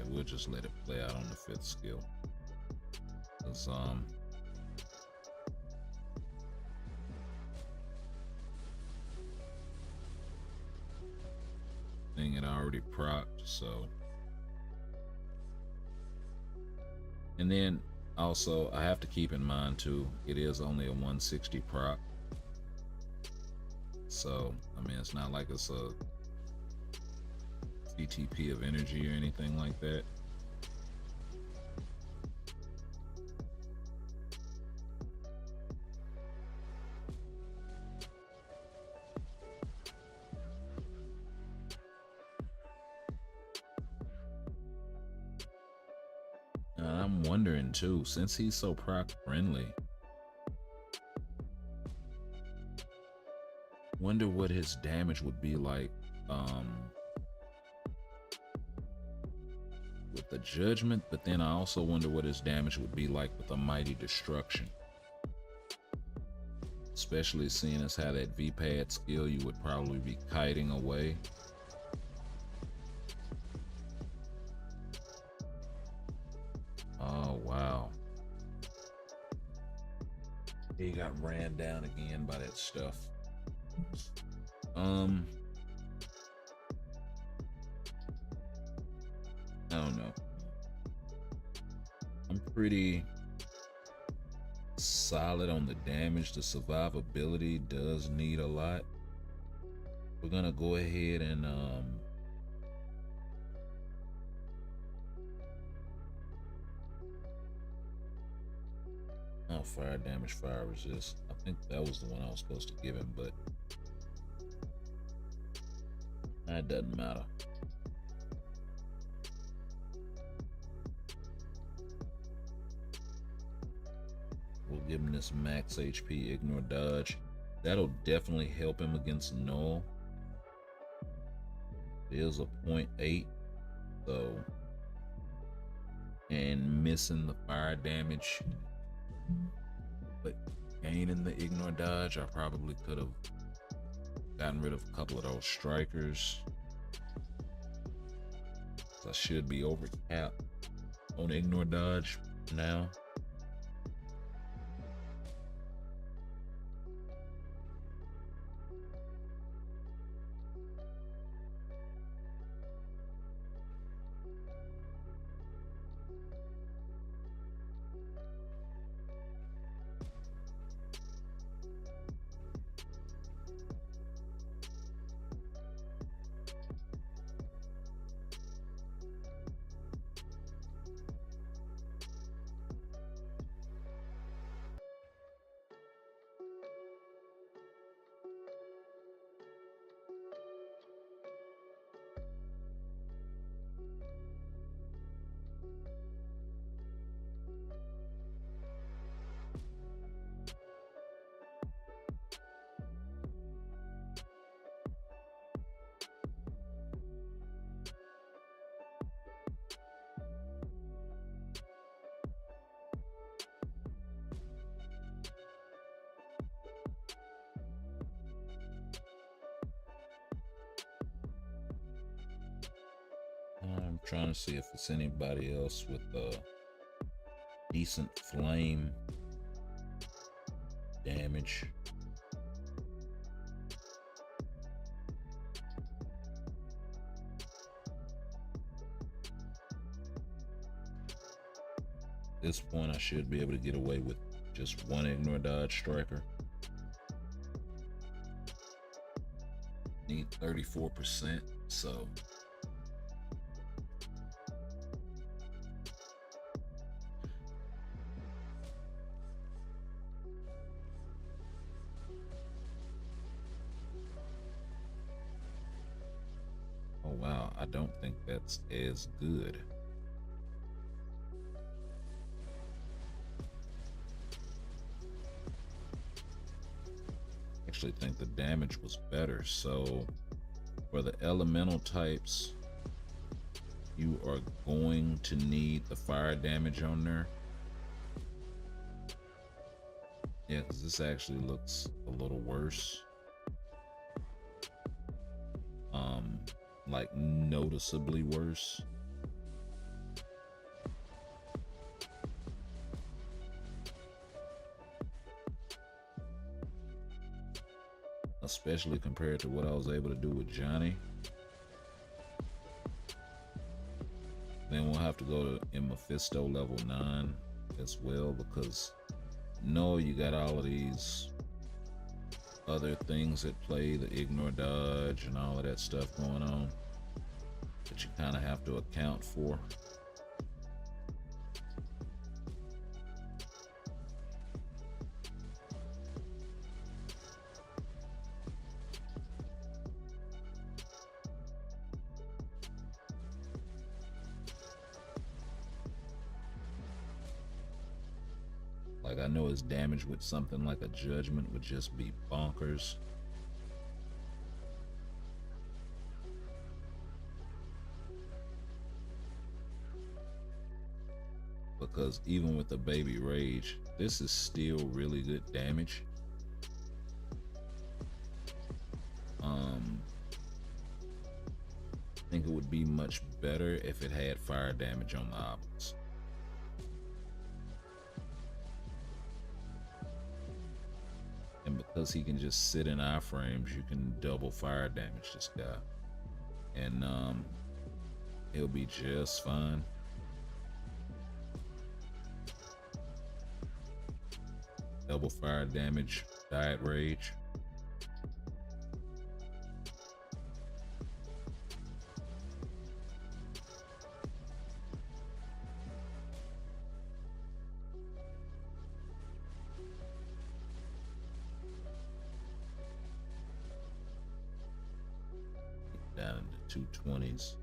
We'll just let it play out on the fifth skill. Cause thing it already procced, so. And then also I have to keep in mind too, it is only a 160 proc. So I mean, it's not like it's a CTP of energy or anything like that. I'm wondering too, since he's so proc friendly, wonder what his damage would be like with the judgment, but then I also wonder what his damage would be like with a mighty destruction, especially seeing as how that V-pad skill you would probably be kiting away. Oh wow, he got ran down again by that stuff. I don't know. I'm pretty solid on the damage. The survivability does need a lot. We're gonna go ahead and oh, fire damage, fire resist. I think that was the one I was supposed to give him, but that doesn't matter. We'll give him this max HP ignore dodge. That'll definitely help him against null. It is a 0.8, so, and missing the fire damage, but gaining the ignore dodge, I probably could have gotten rid of a couple of those strikers. I should be over capped on ignore dodge now. I'm trying to see if it's anybody else with decent flame damage. this point, I should be able to get away with just one ignore dodge striker. Need 34%, so oh wow, I don't think that's as good. Actually think the damage was better. So for the elemental types, you are going to need the fire damage on there. Yeah, because this actually looks a little worse. Like noticeably worse. Especially compared to what I was able to do with Johnny. Then we'll have to go to Mephisto level 9 as well, because no, you got all of these other things at play, the ignore dodge and all of that stuff going on that you kind of have to account for. Like, I know his damage with something like a judgment would just be bonkers. Because even with the baby rage, this is still really good damage. I think it would be much better if it had fire damage on the oblets. And because he can just sit in iframes, you can double fire damage this guy. And he'll be just fine. Double fire damage, diet rage. Down into 220s.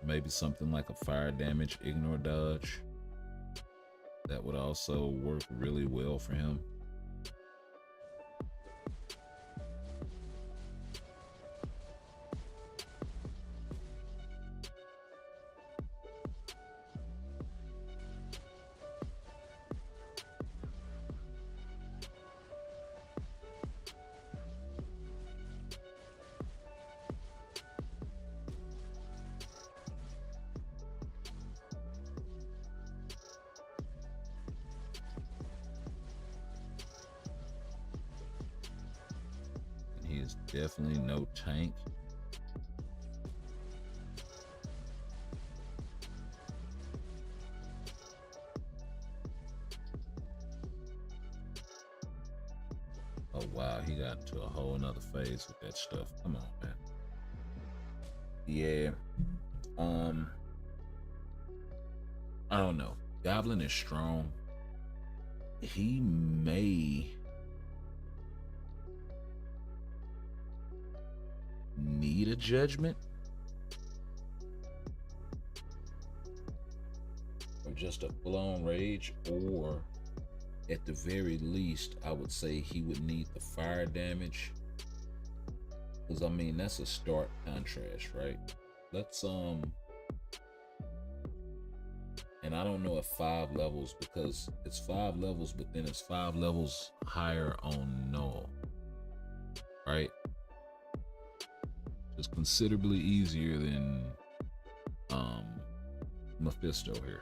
Maybe something like a fire damage ignore dodge. That would also work really well for him. He is definitely no tank. Oh wow, he got into a whole nother phase with that stuff. Come on, man. Yeah. I don't know. Goblin is strong. He may need a judgment or just a full-on rage, or at the very least I would say he would need the fire damage, because I mean that's a stark contrast, right? Let's And I don't know if 5 levels, because it's 5 levels, but then it's 5 levels higher on null, right? Just considerably easier than Mephisto here.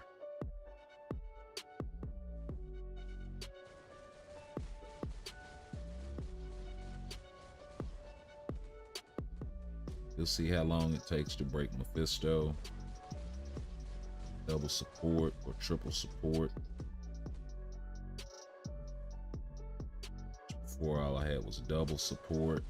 You'll see how long it takes to break Mephisto. Double support or triple support. Before, all I had was double support.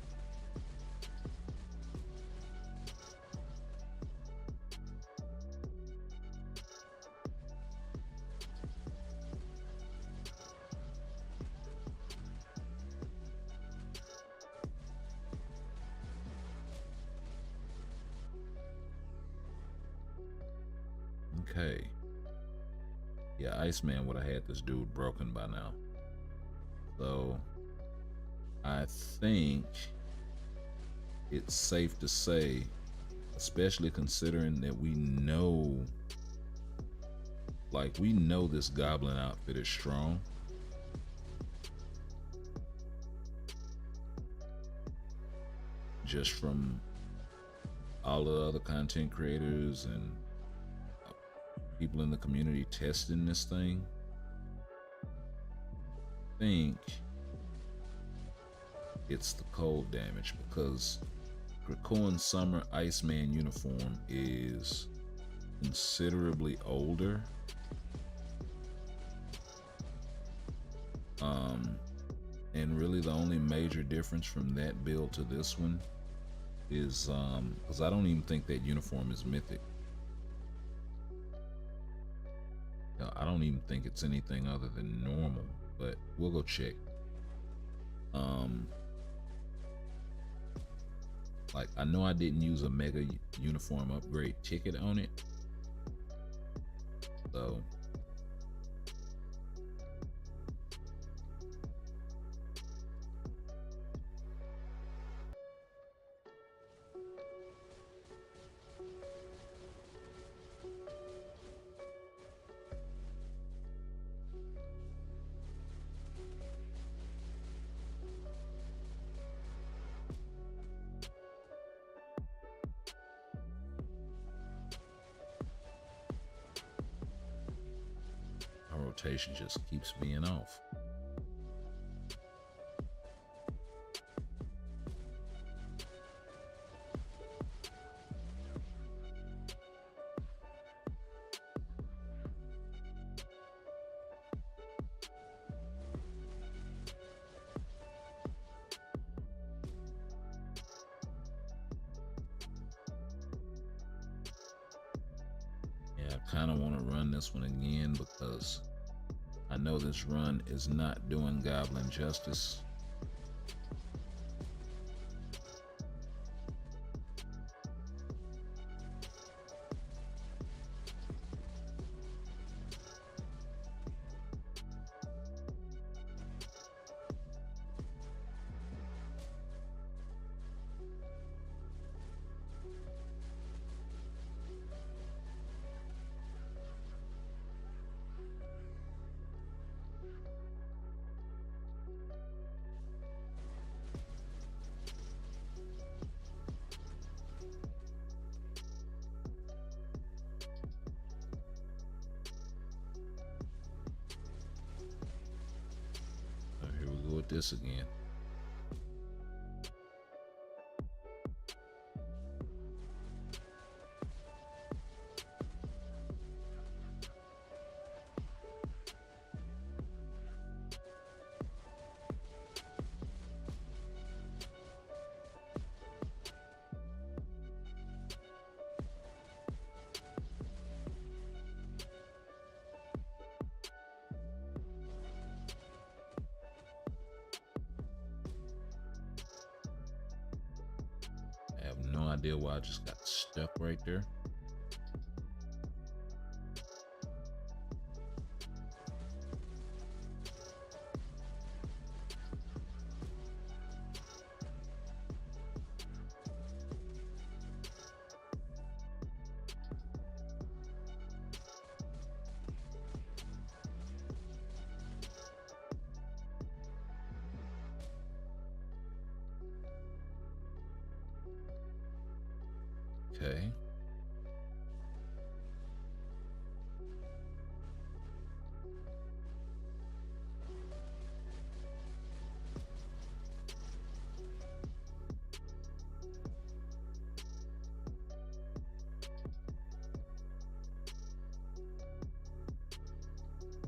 Okay. Yeah, ICEMAN would have had this dude broken by now. So I think it's safe to say, especially considering that we know this Goblin outfit is strong. Just from all the other content creators and people in the community testing this thing. I think it's the cold damage, because Krakoan Summer ICEMAN uniform is considerably older. And really the only major difference from that build to this one is because I don't even think that uniform is mythic. I don't even think it's anything other than normal, but we'll go check. Like, I know I didn't use a mega uniform upgrade ticket on it, so rotation just keeps being off. Yeah, I kind of want to run this one again because I know this run is not doing Goblin justice. Here we go with this again. I have no idea why I just got stuck right there. Okay.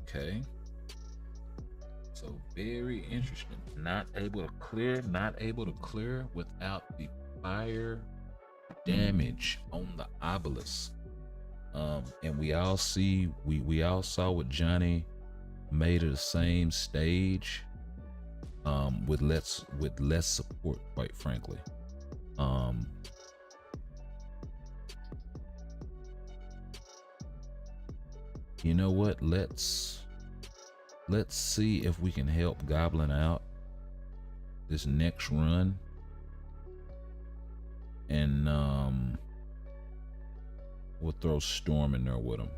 Okay. So very interesting. Not able to clear without the fire damage on the obelisk. And we all saw what Johnny made of the same stage, with less support, quite frankly. You know what? Let's see if we can help Goblin out this next run. And we'll throw Storm in there with him.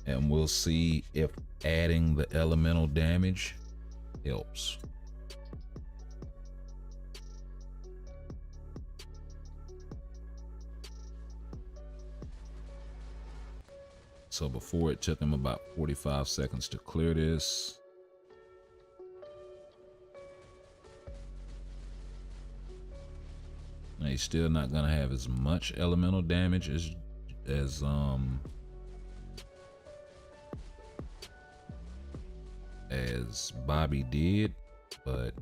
And we'll see if adding the elemental damage helps. So before, it took him about 45 seconds to clear this. Now he's still not gonna have as much elemental damage as Bobby did, but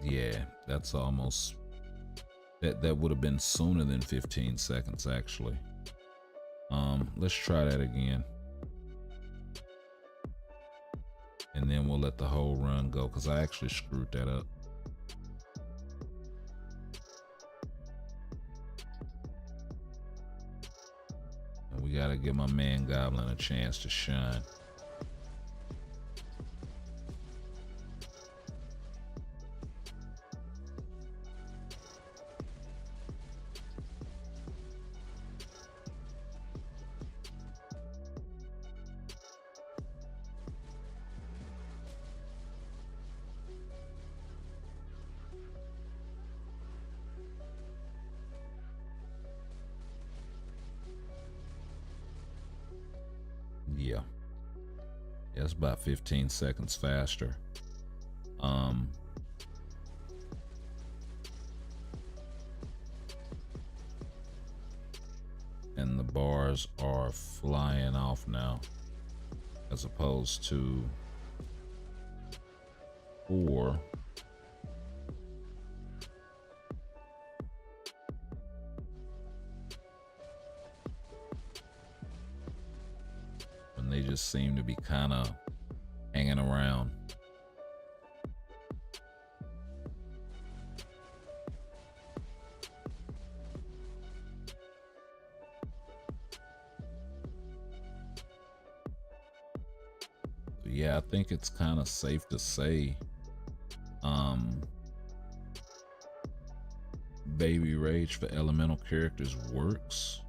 yeah, that's almost that would have been sooner than 15 seconds actually. Let's try that again. And then we'll let the whole run go, because I actually screwed that up. And we gotta give my man Goblin a chance to shine. Yeah, it's about 15 seconds faster. And the bars are flying off now, as opposed to 4. And they just seem to be kind of hanging around. Yeah, I think it's kind of safe to say Baby Rage for elemental characters works,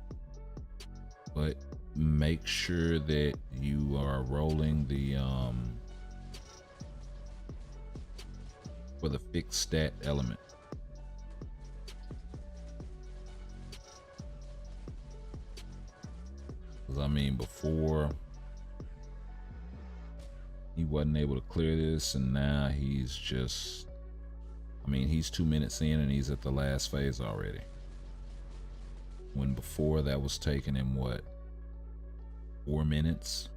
but make sure that you are rolling the for the fixed stat element. Because I mean, before he wasn't able to clear this, and now he's just, I mean, he's 2 minutes in and he's at the last phase already. When before that was taking him, what, 4 minutes?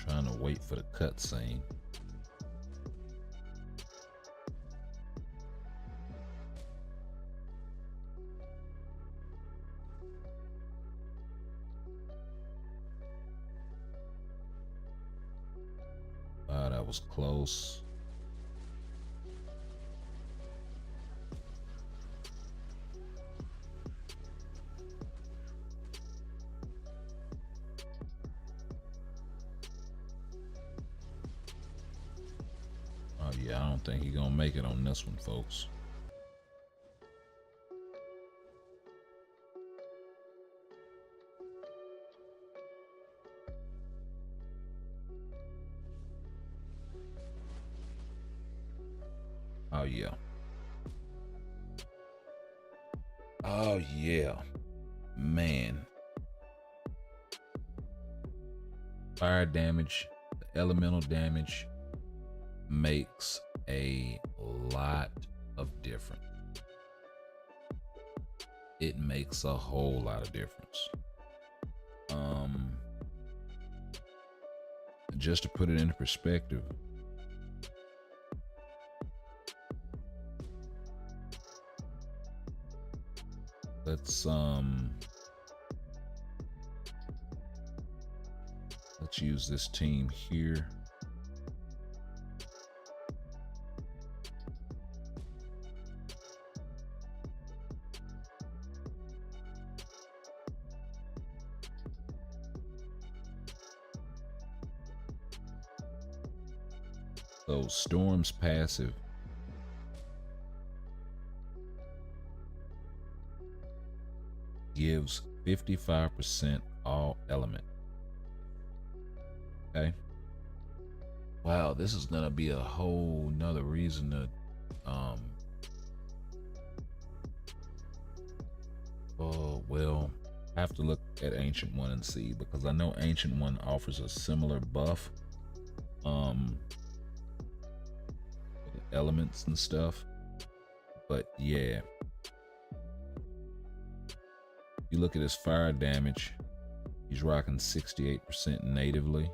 Trying to wait for the cutscene. Wow, that was close. Oh yeah, I don't think he's gonna make it on this one, folks. Oh yeah. Oh yeah. Man. Fire damage, the elemental damage makes a lot of difference. It makes a whole lot of difference. Just to put it into perspective, let's use this team here. So Storm's passive gives 55% all element. Okay. Wow, this is gonna be a whole nother reason to oh well, I have to look at Ancient One and see, because I know Ancient One offers a similar buff with the elements and stuff. But yeah, you look at his fire damage, he's rocking 68% natively,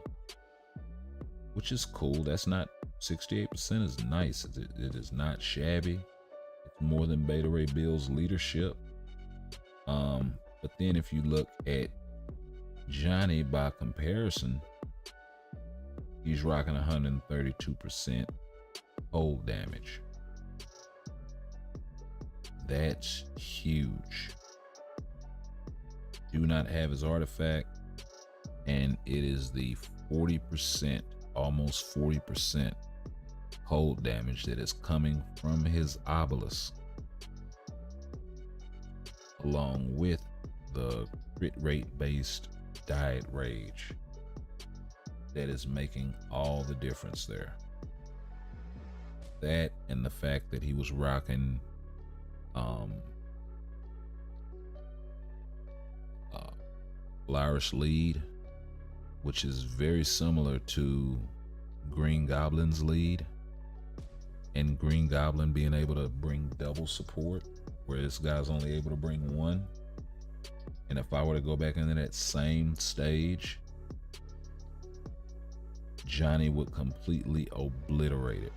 which is cool. That's not 68% is nice. It is not shabby. It's more than Beta Ray Bill's leadership. But then if you look at Johnny by comparison, he's rocking 132% cold damage. That's huge. Do not have his artifact, and it is the 40%, almost 40% cold damage that is coming from his obelisk, along with the crit rate based diet rage. That is making all the difference there. That and the fact that he was rocking Irish lead, which is very similar to Green Goblin's lead, and Green Goblin being able to bring double support, where this guy's only able to bring one. And if I were to go back into that same stage, Johnny would completely obliterate it.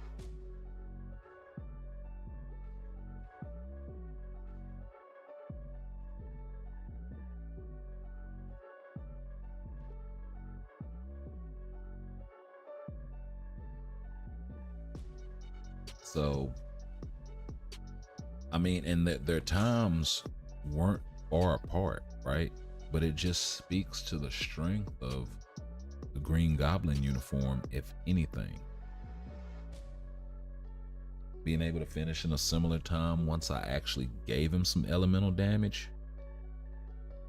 So, I mean, and that their times weren't far apart, right? But it just speaks to the strength of the Green Goblin uniform, if anything. Being able to finish in a similar time once I actually gave him some elemental damage,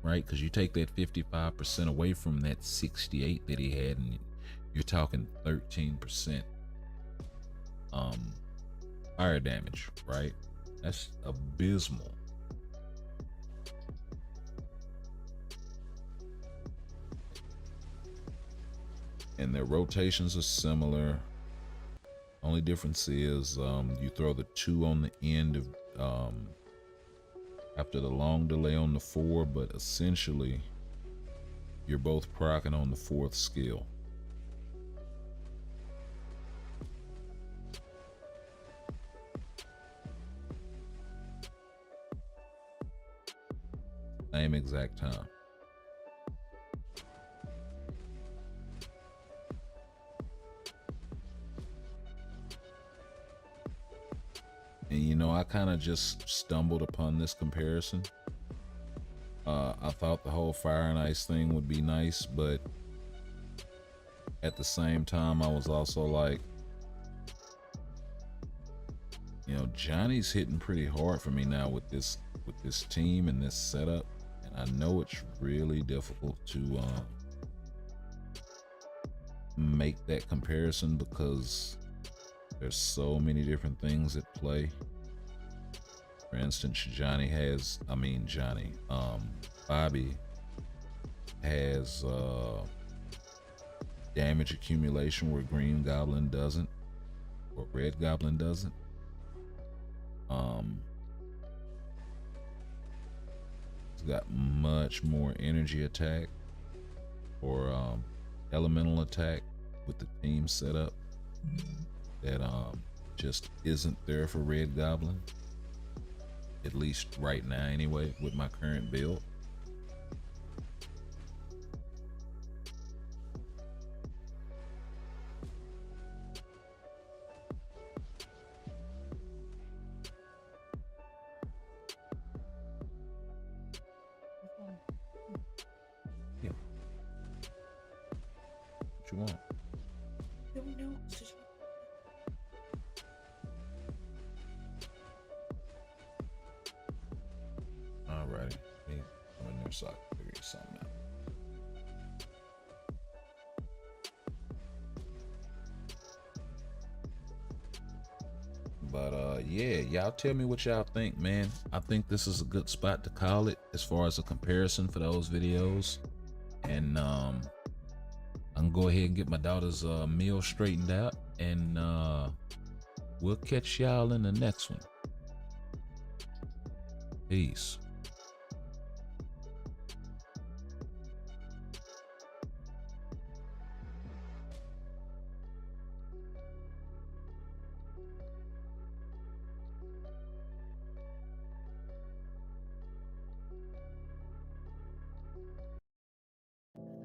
right? Because you take that 55% away from that 68 that he had, and you're talking 13% fire damage, right? That's abysmal. And their rotations are similar. Only difference is you throw the 2 on the end of after the long delay on the 4, but essentially you're both proccing on the 4th skill. Same exact time. And you know, I kind of just stumbled upon this comparison. I thought the whole fire and ice thing would be nice, but at the same time, I was also like, you know, Johnny's hitting pretty hard for me now with this team and this setup, and I know it's really difficult to make that comparison because there's so many different things at play. For instance, Bobby has damage accumulation where Green Goblin doesn't, or Red Goblin doesn't. He's got much more energy attack or elemental attack with the team setup that just isn't there for Red Goblin, at least right now anyway, with my current build. Yeah. What you want? Don't know. Alrighty, I'm in there so I can figure something out. But yeah, y'all tell me what y'all think, man. I think this is a good spot to call it as far as a comparison for those videos. And I'm gonna go ahead and get my daughter's meal straightened out, and we'll catch y'all in the next one. Peace.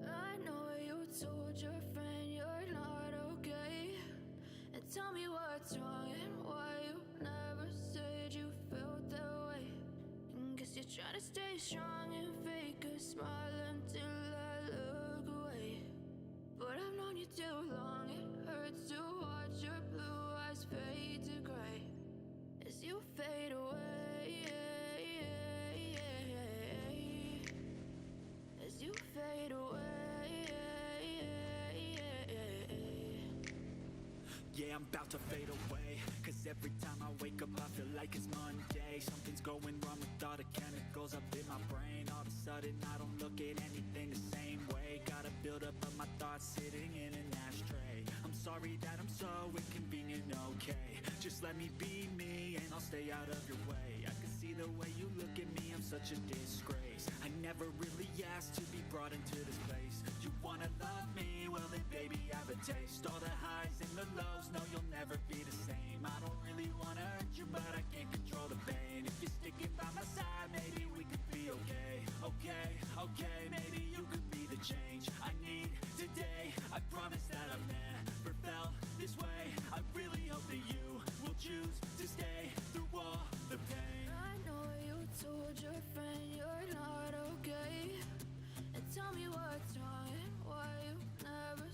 I know you told your friend you're not okay, and tell me what's wrong and why you never said you felt that way. And guess you're trying to stay strong and fake a smile until I look away. But I've known you too long, it hurts to watch your blue eyes fade to gray as you fade away. As you fade away. Yeah, I'm about to fade away, cause every time I wake up I feel like it's Monday. Something's going wrong with all the chemicals up in my brain. All of a sudden I don't look at anything the same way. Gotta build up of my thoughts sitting in an ashtray. I'm sorry that I'm so inconvenient, okay. Just let me be me and I'll stay out of your way. I can see the way you look at me, I'm such a disgrace. I never really asked to be brought into this place. You wanna love me? Well then baby have a taste. All the highs and the lows, no you'll never be the same. I don't really wanna hurt you but I can't control the pain. If you're sticking by my side, maybe we could be okay. Okay, maybe you could be the change I need today. I promise that I've never felt this way. I really hope that you will choose to stay through all the pain. I know you told your friend you're not okay, and tell me what's wrong and why you never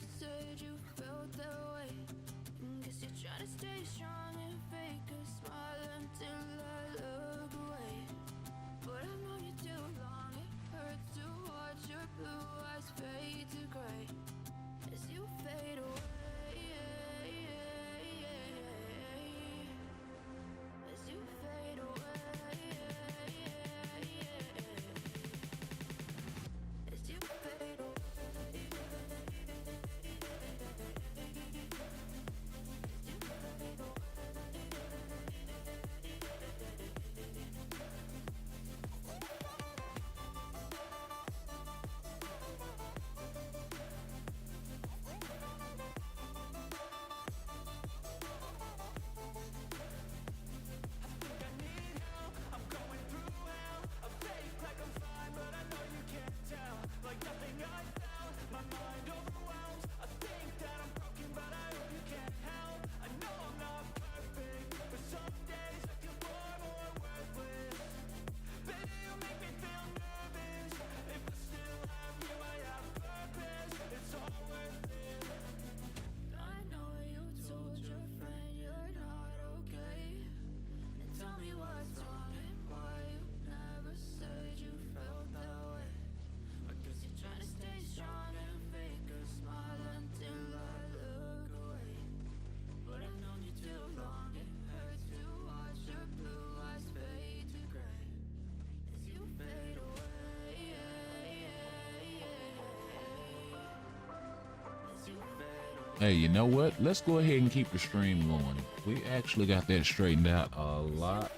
Hey, you know what? Let's go ahead and keep the stream going. We actually got that straightened out a lot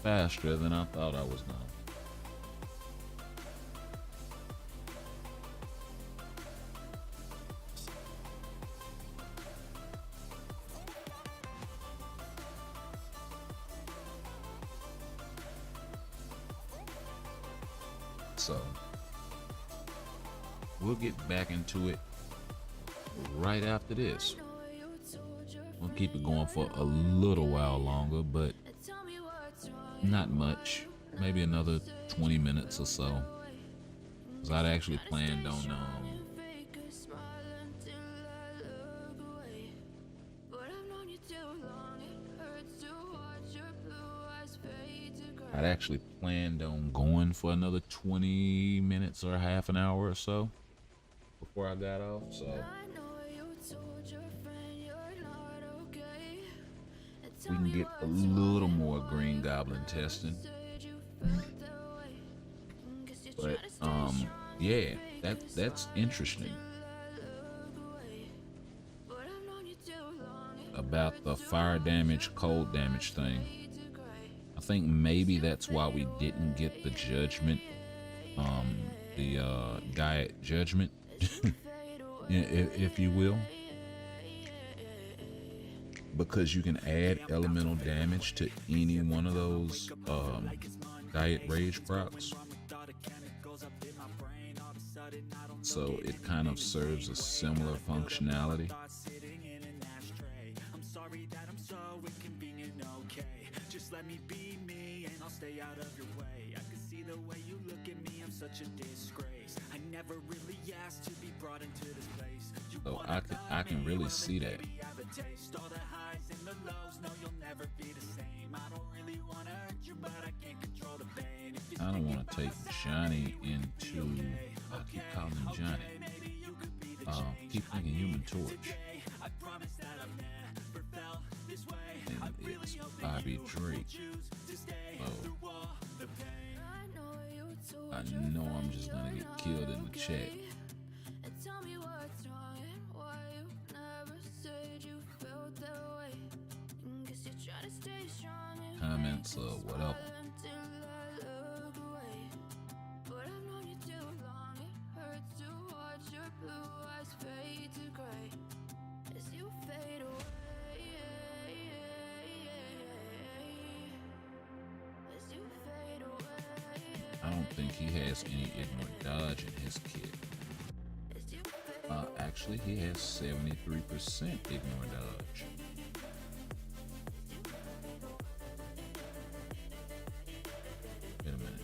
faster than I thought I was gonna. So we'll get back into it right after this. We'll keep it going for a little while longer, but not much. Maybe another 20 minutes or so. Because I'd actually planned on going for another 20 minutes or half an hour or so before I got off. So we can get a little more Green Goblin testing. But yeah, that's interesting about the fire damage, cold damage thing. I think maybe that's why we didn't get the judgment, the diet judgment, if you will, because you can add elemental damage to any one of those diet rage procs. So it kind of serves a similar functionality. Let me be me and I'll stay out of your way. I can see the way you look at me, I'm such a disgrace. I never really asked to be brought into this place. So I can really see that. All the highs and the lows, no, you'll never be the same. I don't really want to hurt you, but I can't control the pain. I don't want to take Johnny into, I keep calling him Johnny. Keep thinking Human Torch. I promise that I've never felt this way. And it's Bobby Drake. So I know I'm just gonna get killed in the chat. Comments or whatever. I don't think he has any ignorant dodge in his kit. Actually, he has 73% ignorant dodge. Wait a minute.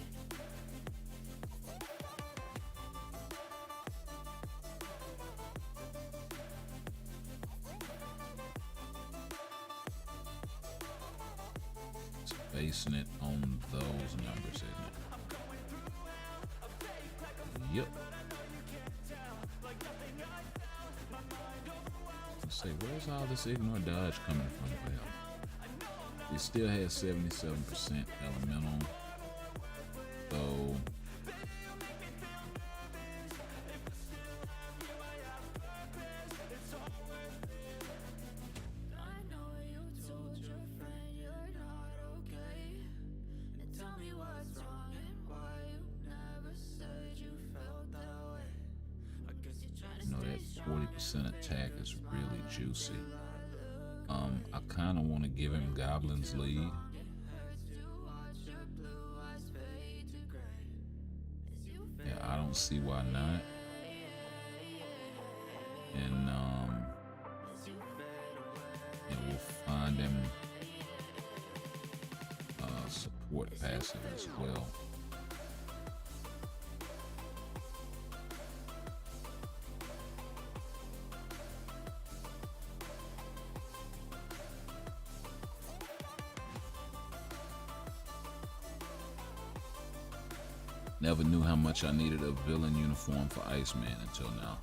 It's basing it on those numbers, isn't it? Yep. Let's see, where's all this ignorant dodge coming from? Well, it still has 77% elemental. So attack is really juicy. I kind of want to give him Goblin's lead. Yeah, I don't see why not. And we'll find him support passive as well. Never knew how much I needed a villain uniform for ICEMAN until now.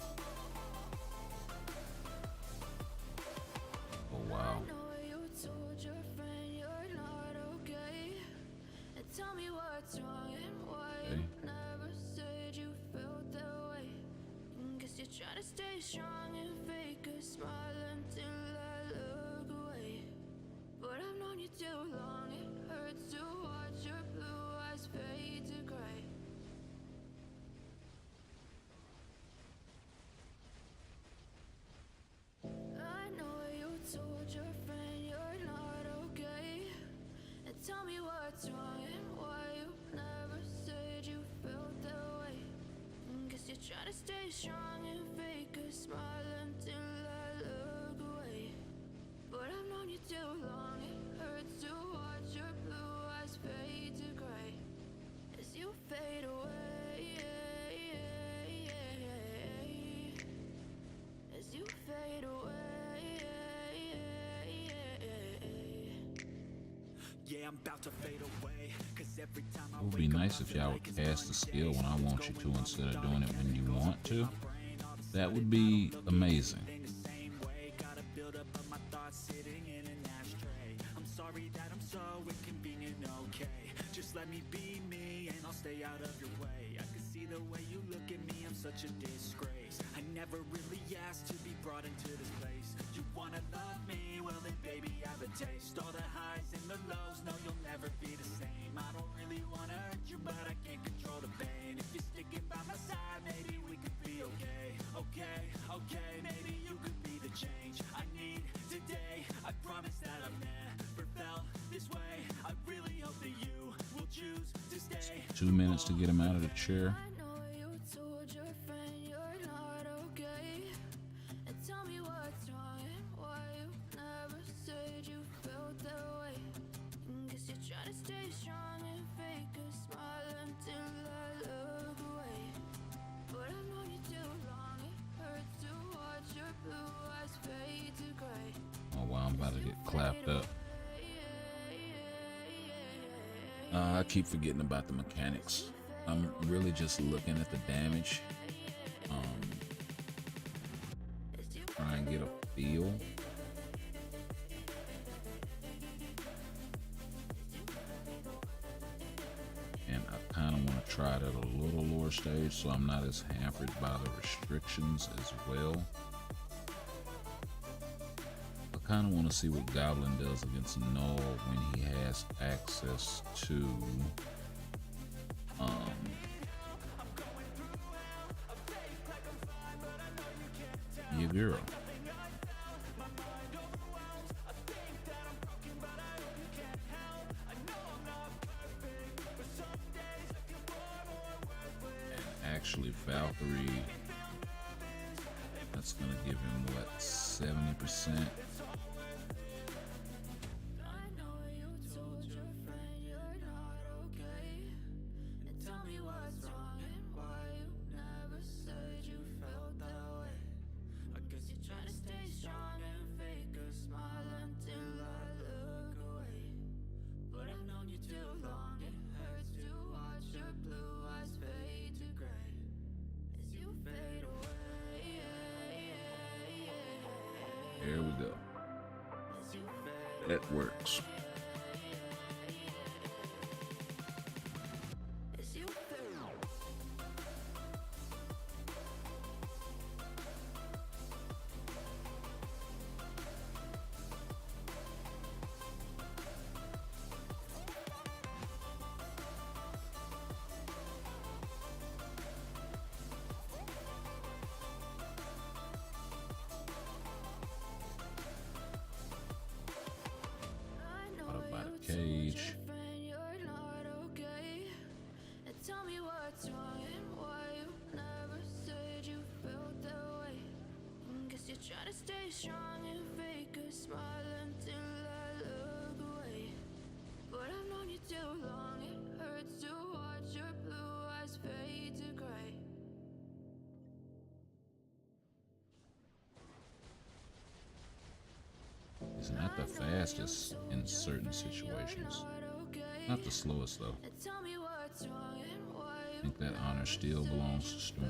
Oh wow. Okay. what's wrong and why you never said you felt that way. Guess you try to stay strong and fake a smile until I look away. But I've known you too long, it hurts to watch your blue eyes fade to gray as you fade away. As you fade away. Yeah, I'm about to fade away. Cause every time I It would be nice if y'all would cast the skill when I want you to instead of doing it when you want to. That would be amazing. Gotta build up of my thoughts sitting in an ashtray. I'm sorry that I'm so inconvenient, okay. Just let me be me and I'll stay out of your way. I can see the way you look at me, I'm such a disgrace. I never really asked to be brought into this place. You wanna love me? Well then baby, have a taste. All the highs and the lows, no you'll never be the same. I don't really wanna hurt you, but I can't control the pain. If you're sticking by my side, maybe we could be okay. Okay, maybe you could be the change I need today. I promise that I've never felt this way. I really hope that you will choose to stay. 2 minutes to get him out of the chair. I know you told your friend you're not okay. And tell me what's wrong and why you never said you felt that way. Guess you try to stay strong and fake a smile until I look away. But I've known you too long, it hurts to watch your blue eyes fade to gray. Oh wow, I'm about to get clapped up. I keep forgetting about the mechanics. I'm really just looking at the damage. Try and get a feel. And I kind of want to try it at a little lower stage so I'm not as hampered by the restrictions as well. I kind of want to see what Goblin does against Null when he has access to Yagura. And actually Valkyrie, that's gonna give him what, 70%? There we go. That works. Cage. Tell me what's wrong and why you never said you felt that way. Guess you try to stay strong and fake a smile until I look away. But I've known you too long, it hurts to watch your blue eyes fade to gray. He's not the fastest in certain situations. Not the slowest though. I think that honor still belongs to Storm.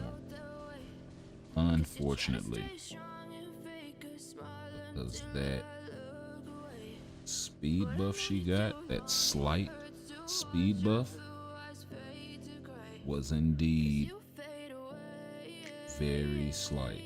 Unfortunately. Because that speed buff she got, that slight speed buff, was indeed very slight.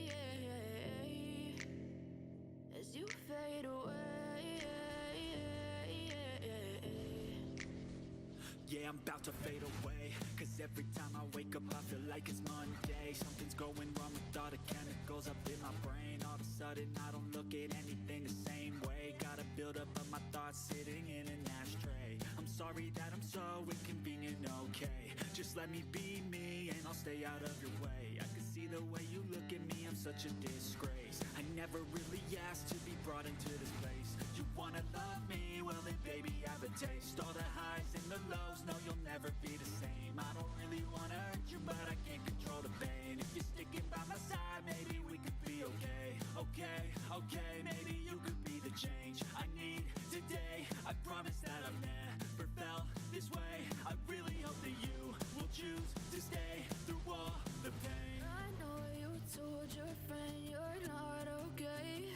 Yeah, I'm about to fade away. Cause every time I wake up I feel like it's Monday. Something's going wrong with all the chemicals up in my brain. All of a sudden I don't look at anything the same way. Gotta build up of my thoughts sitting in an ashtray. I'm sorry that I'm so inconvenient, okay? Just let me be me and I'll stay out of your way. I can see the way you look at me, I'm such a disgrace. I never really asked to be brought into this place. You wanna love me? Well then baby, have a taste. All the highs and the lows, no you'll never be the same. I don't really wanna hurt you, but I can't control the pain. If you're sticking by my side, maybe we could be okay. Okay, okay, maybe you could be the change I need today. I promise that I've never felt this way. I really hope that you will choose to stay through all the pain. I know you told your friend you're not okay,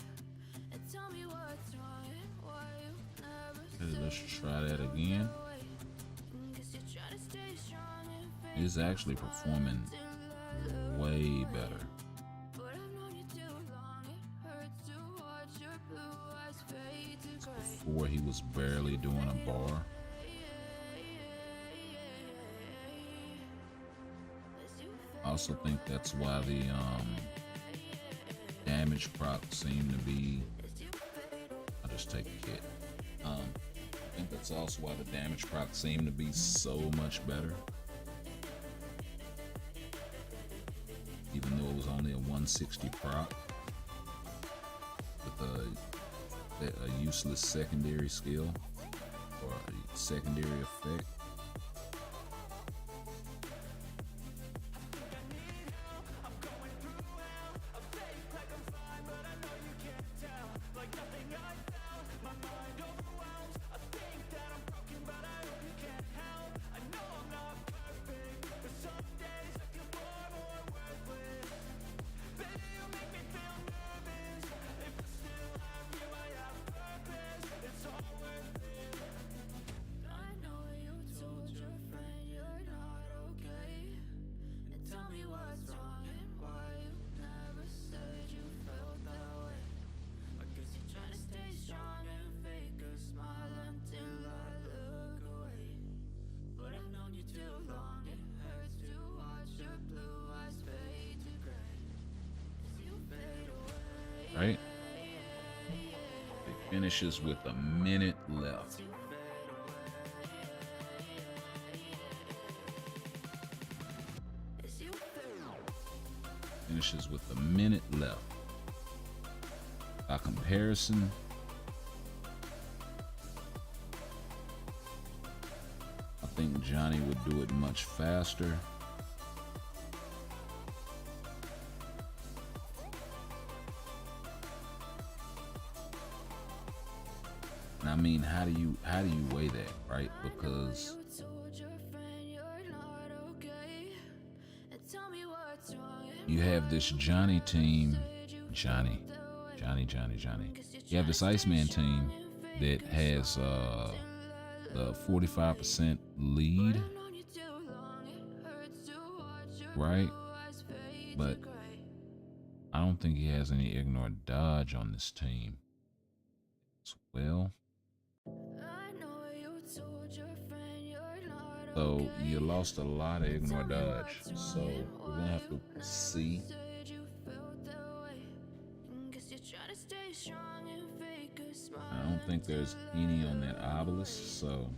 and tell me what's wrong and why you never Okay, let's try that again. He's actually performing way better. Before he was barely doing a bar. I also think that's why the damage proc seemed to be. I'll just take a hit. I think that's also why the damage proc seemed to be so much better. Even though it was only a 160 proc with a useless secondary skill or a secondary effect. Right? It finishes with a minute left. Finishes with a minute left. By comparison, I think Johnny would do it much faster. I mean, how do you weigh that, right? Because you have this Johnny team, Johnny. You have this Iceman team that has the 45% lead, right? But I don't think he has any ignore dodge on this team as well. So you lost a lot of ignore dodge. So we're gonna have to see. I don't think there's any on that obelisk, so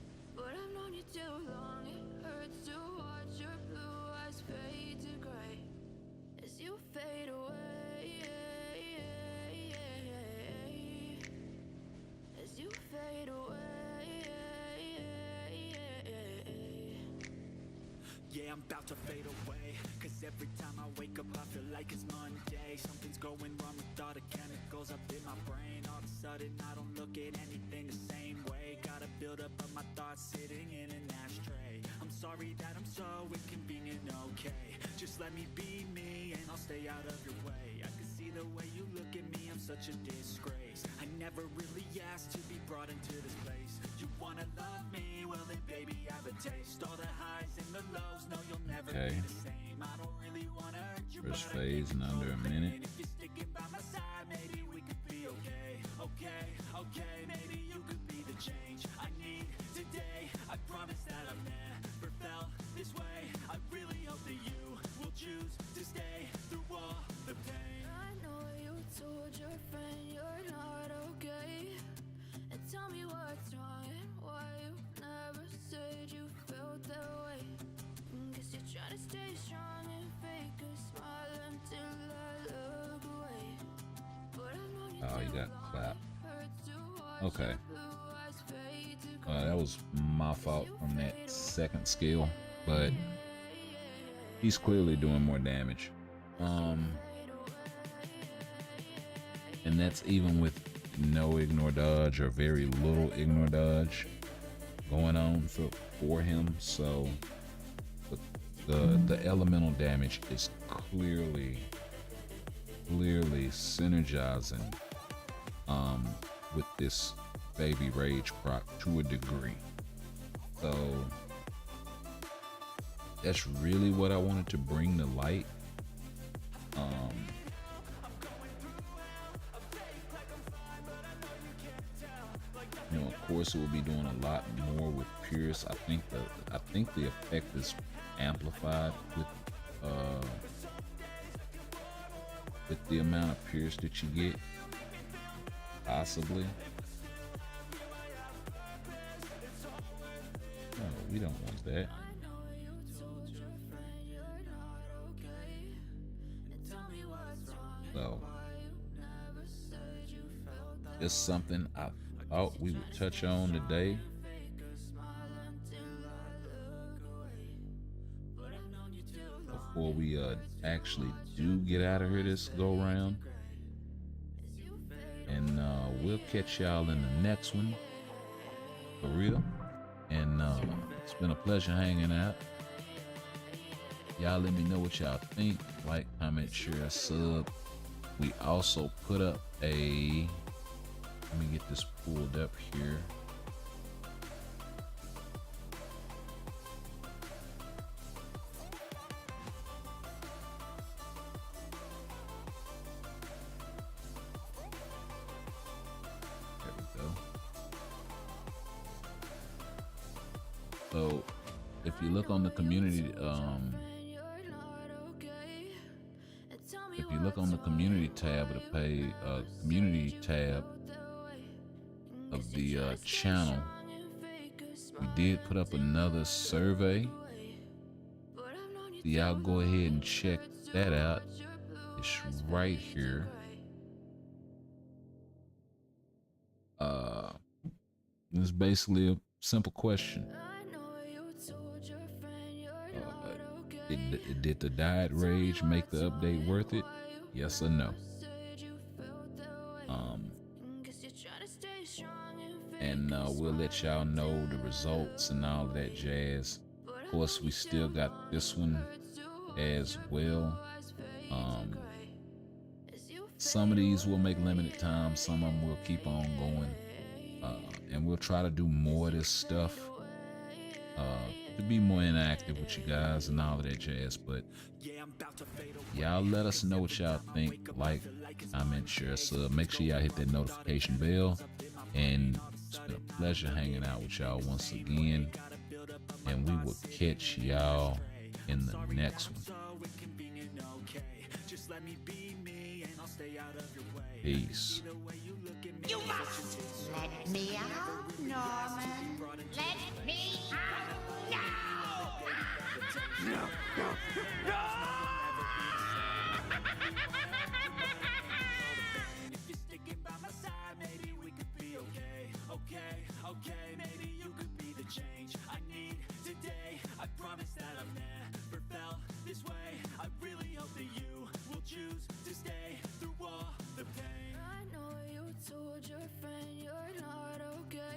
yeah, I'm about to fade away, cause every time I wake up I feel like it's Monday. Something's going wrong with all the chemicals up in my brain. All of a sudden I don't look at anything the same way. Gotta build up of my thoughts sitting in an ashtray. I'm sorry that I'm so inconvenient, okay? Just let me be me and I'll stay out of your way. I can see the way you look at me, I'm such a disgrace. I never really asked to be brought into this place. You wanna love me? Well then baby, have a taste. All the highs and the lows, no you'll never be the same. I don't really wanna hurt you, first phase in under a minute. if you're sticking by my side, maybe we could be okay. Okay, okay, maybe you could be the change I need today. I promise that I've never felt this way. I really hope that you will choose to stay through all the pain. I know you told your friend you're not okay, and tell me what's wrong and why you never felt that way. Guess you're trying to stay strong and fake a smile until I look away. But I've known you Oh, you too got long, clapped. it hurts to watch Okay. your blue eyes fade to That was my fault from that second skill, but he's clearly doing more damage. And that's even with no ignore dodge or very little ignore dodge going on for him. So the elemental damage is clearly synergizing with this baby rage proc to a degree. So that's really what I wanted to bring to light. You know, of course, it will be doing a lot more with Pierce. I think the effect is amplified with the amount of Pierce that you get, possibly. No, we don't want that. So, it's something I thought we would touch on today. Before we actually do get out of here this go round. And we'll catch y'all in the next one. For real. And it's been a pleasure hanging out. Y'all let me know what y'all think. Like, comment, share, sub. We also put up a, let me get this pulled up here. There we go. So if you look on the community, if you look on the community tab of the page, community tab of the channel, we did put up another survey. So y'all go ahead and check that out. It's right here. It's basically a simple question. Did the diet rage make the update worth it? Yes or no? And we'll let y'all know the results and all of that jazz. Of course, we still got this one as well. Some of these will make limited time, some of them will keep on going. And we'll try to do more of this stuff to be more interactive with you guys and all of that jazz. But y'all let us know what y'all think. Like, comment, share, sub. Make sure y'all hit that notification bell. And it's been a pleasure hanging out with y'all once again. And we will catch y'all in the next one. Peace. You must let me out, Norman. Let me out now! If you're sticking by my side, maybe we could be okay. Okay, maybe you could be the change I need today. I promise that I've never felt this way. I really hope that you will choose to stay through all the pain. I know you told your friend you're not okay.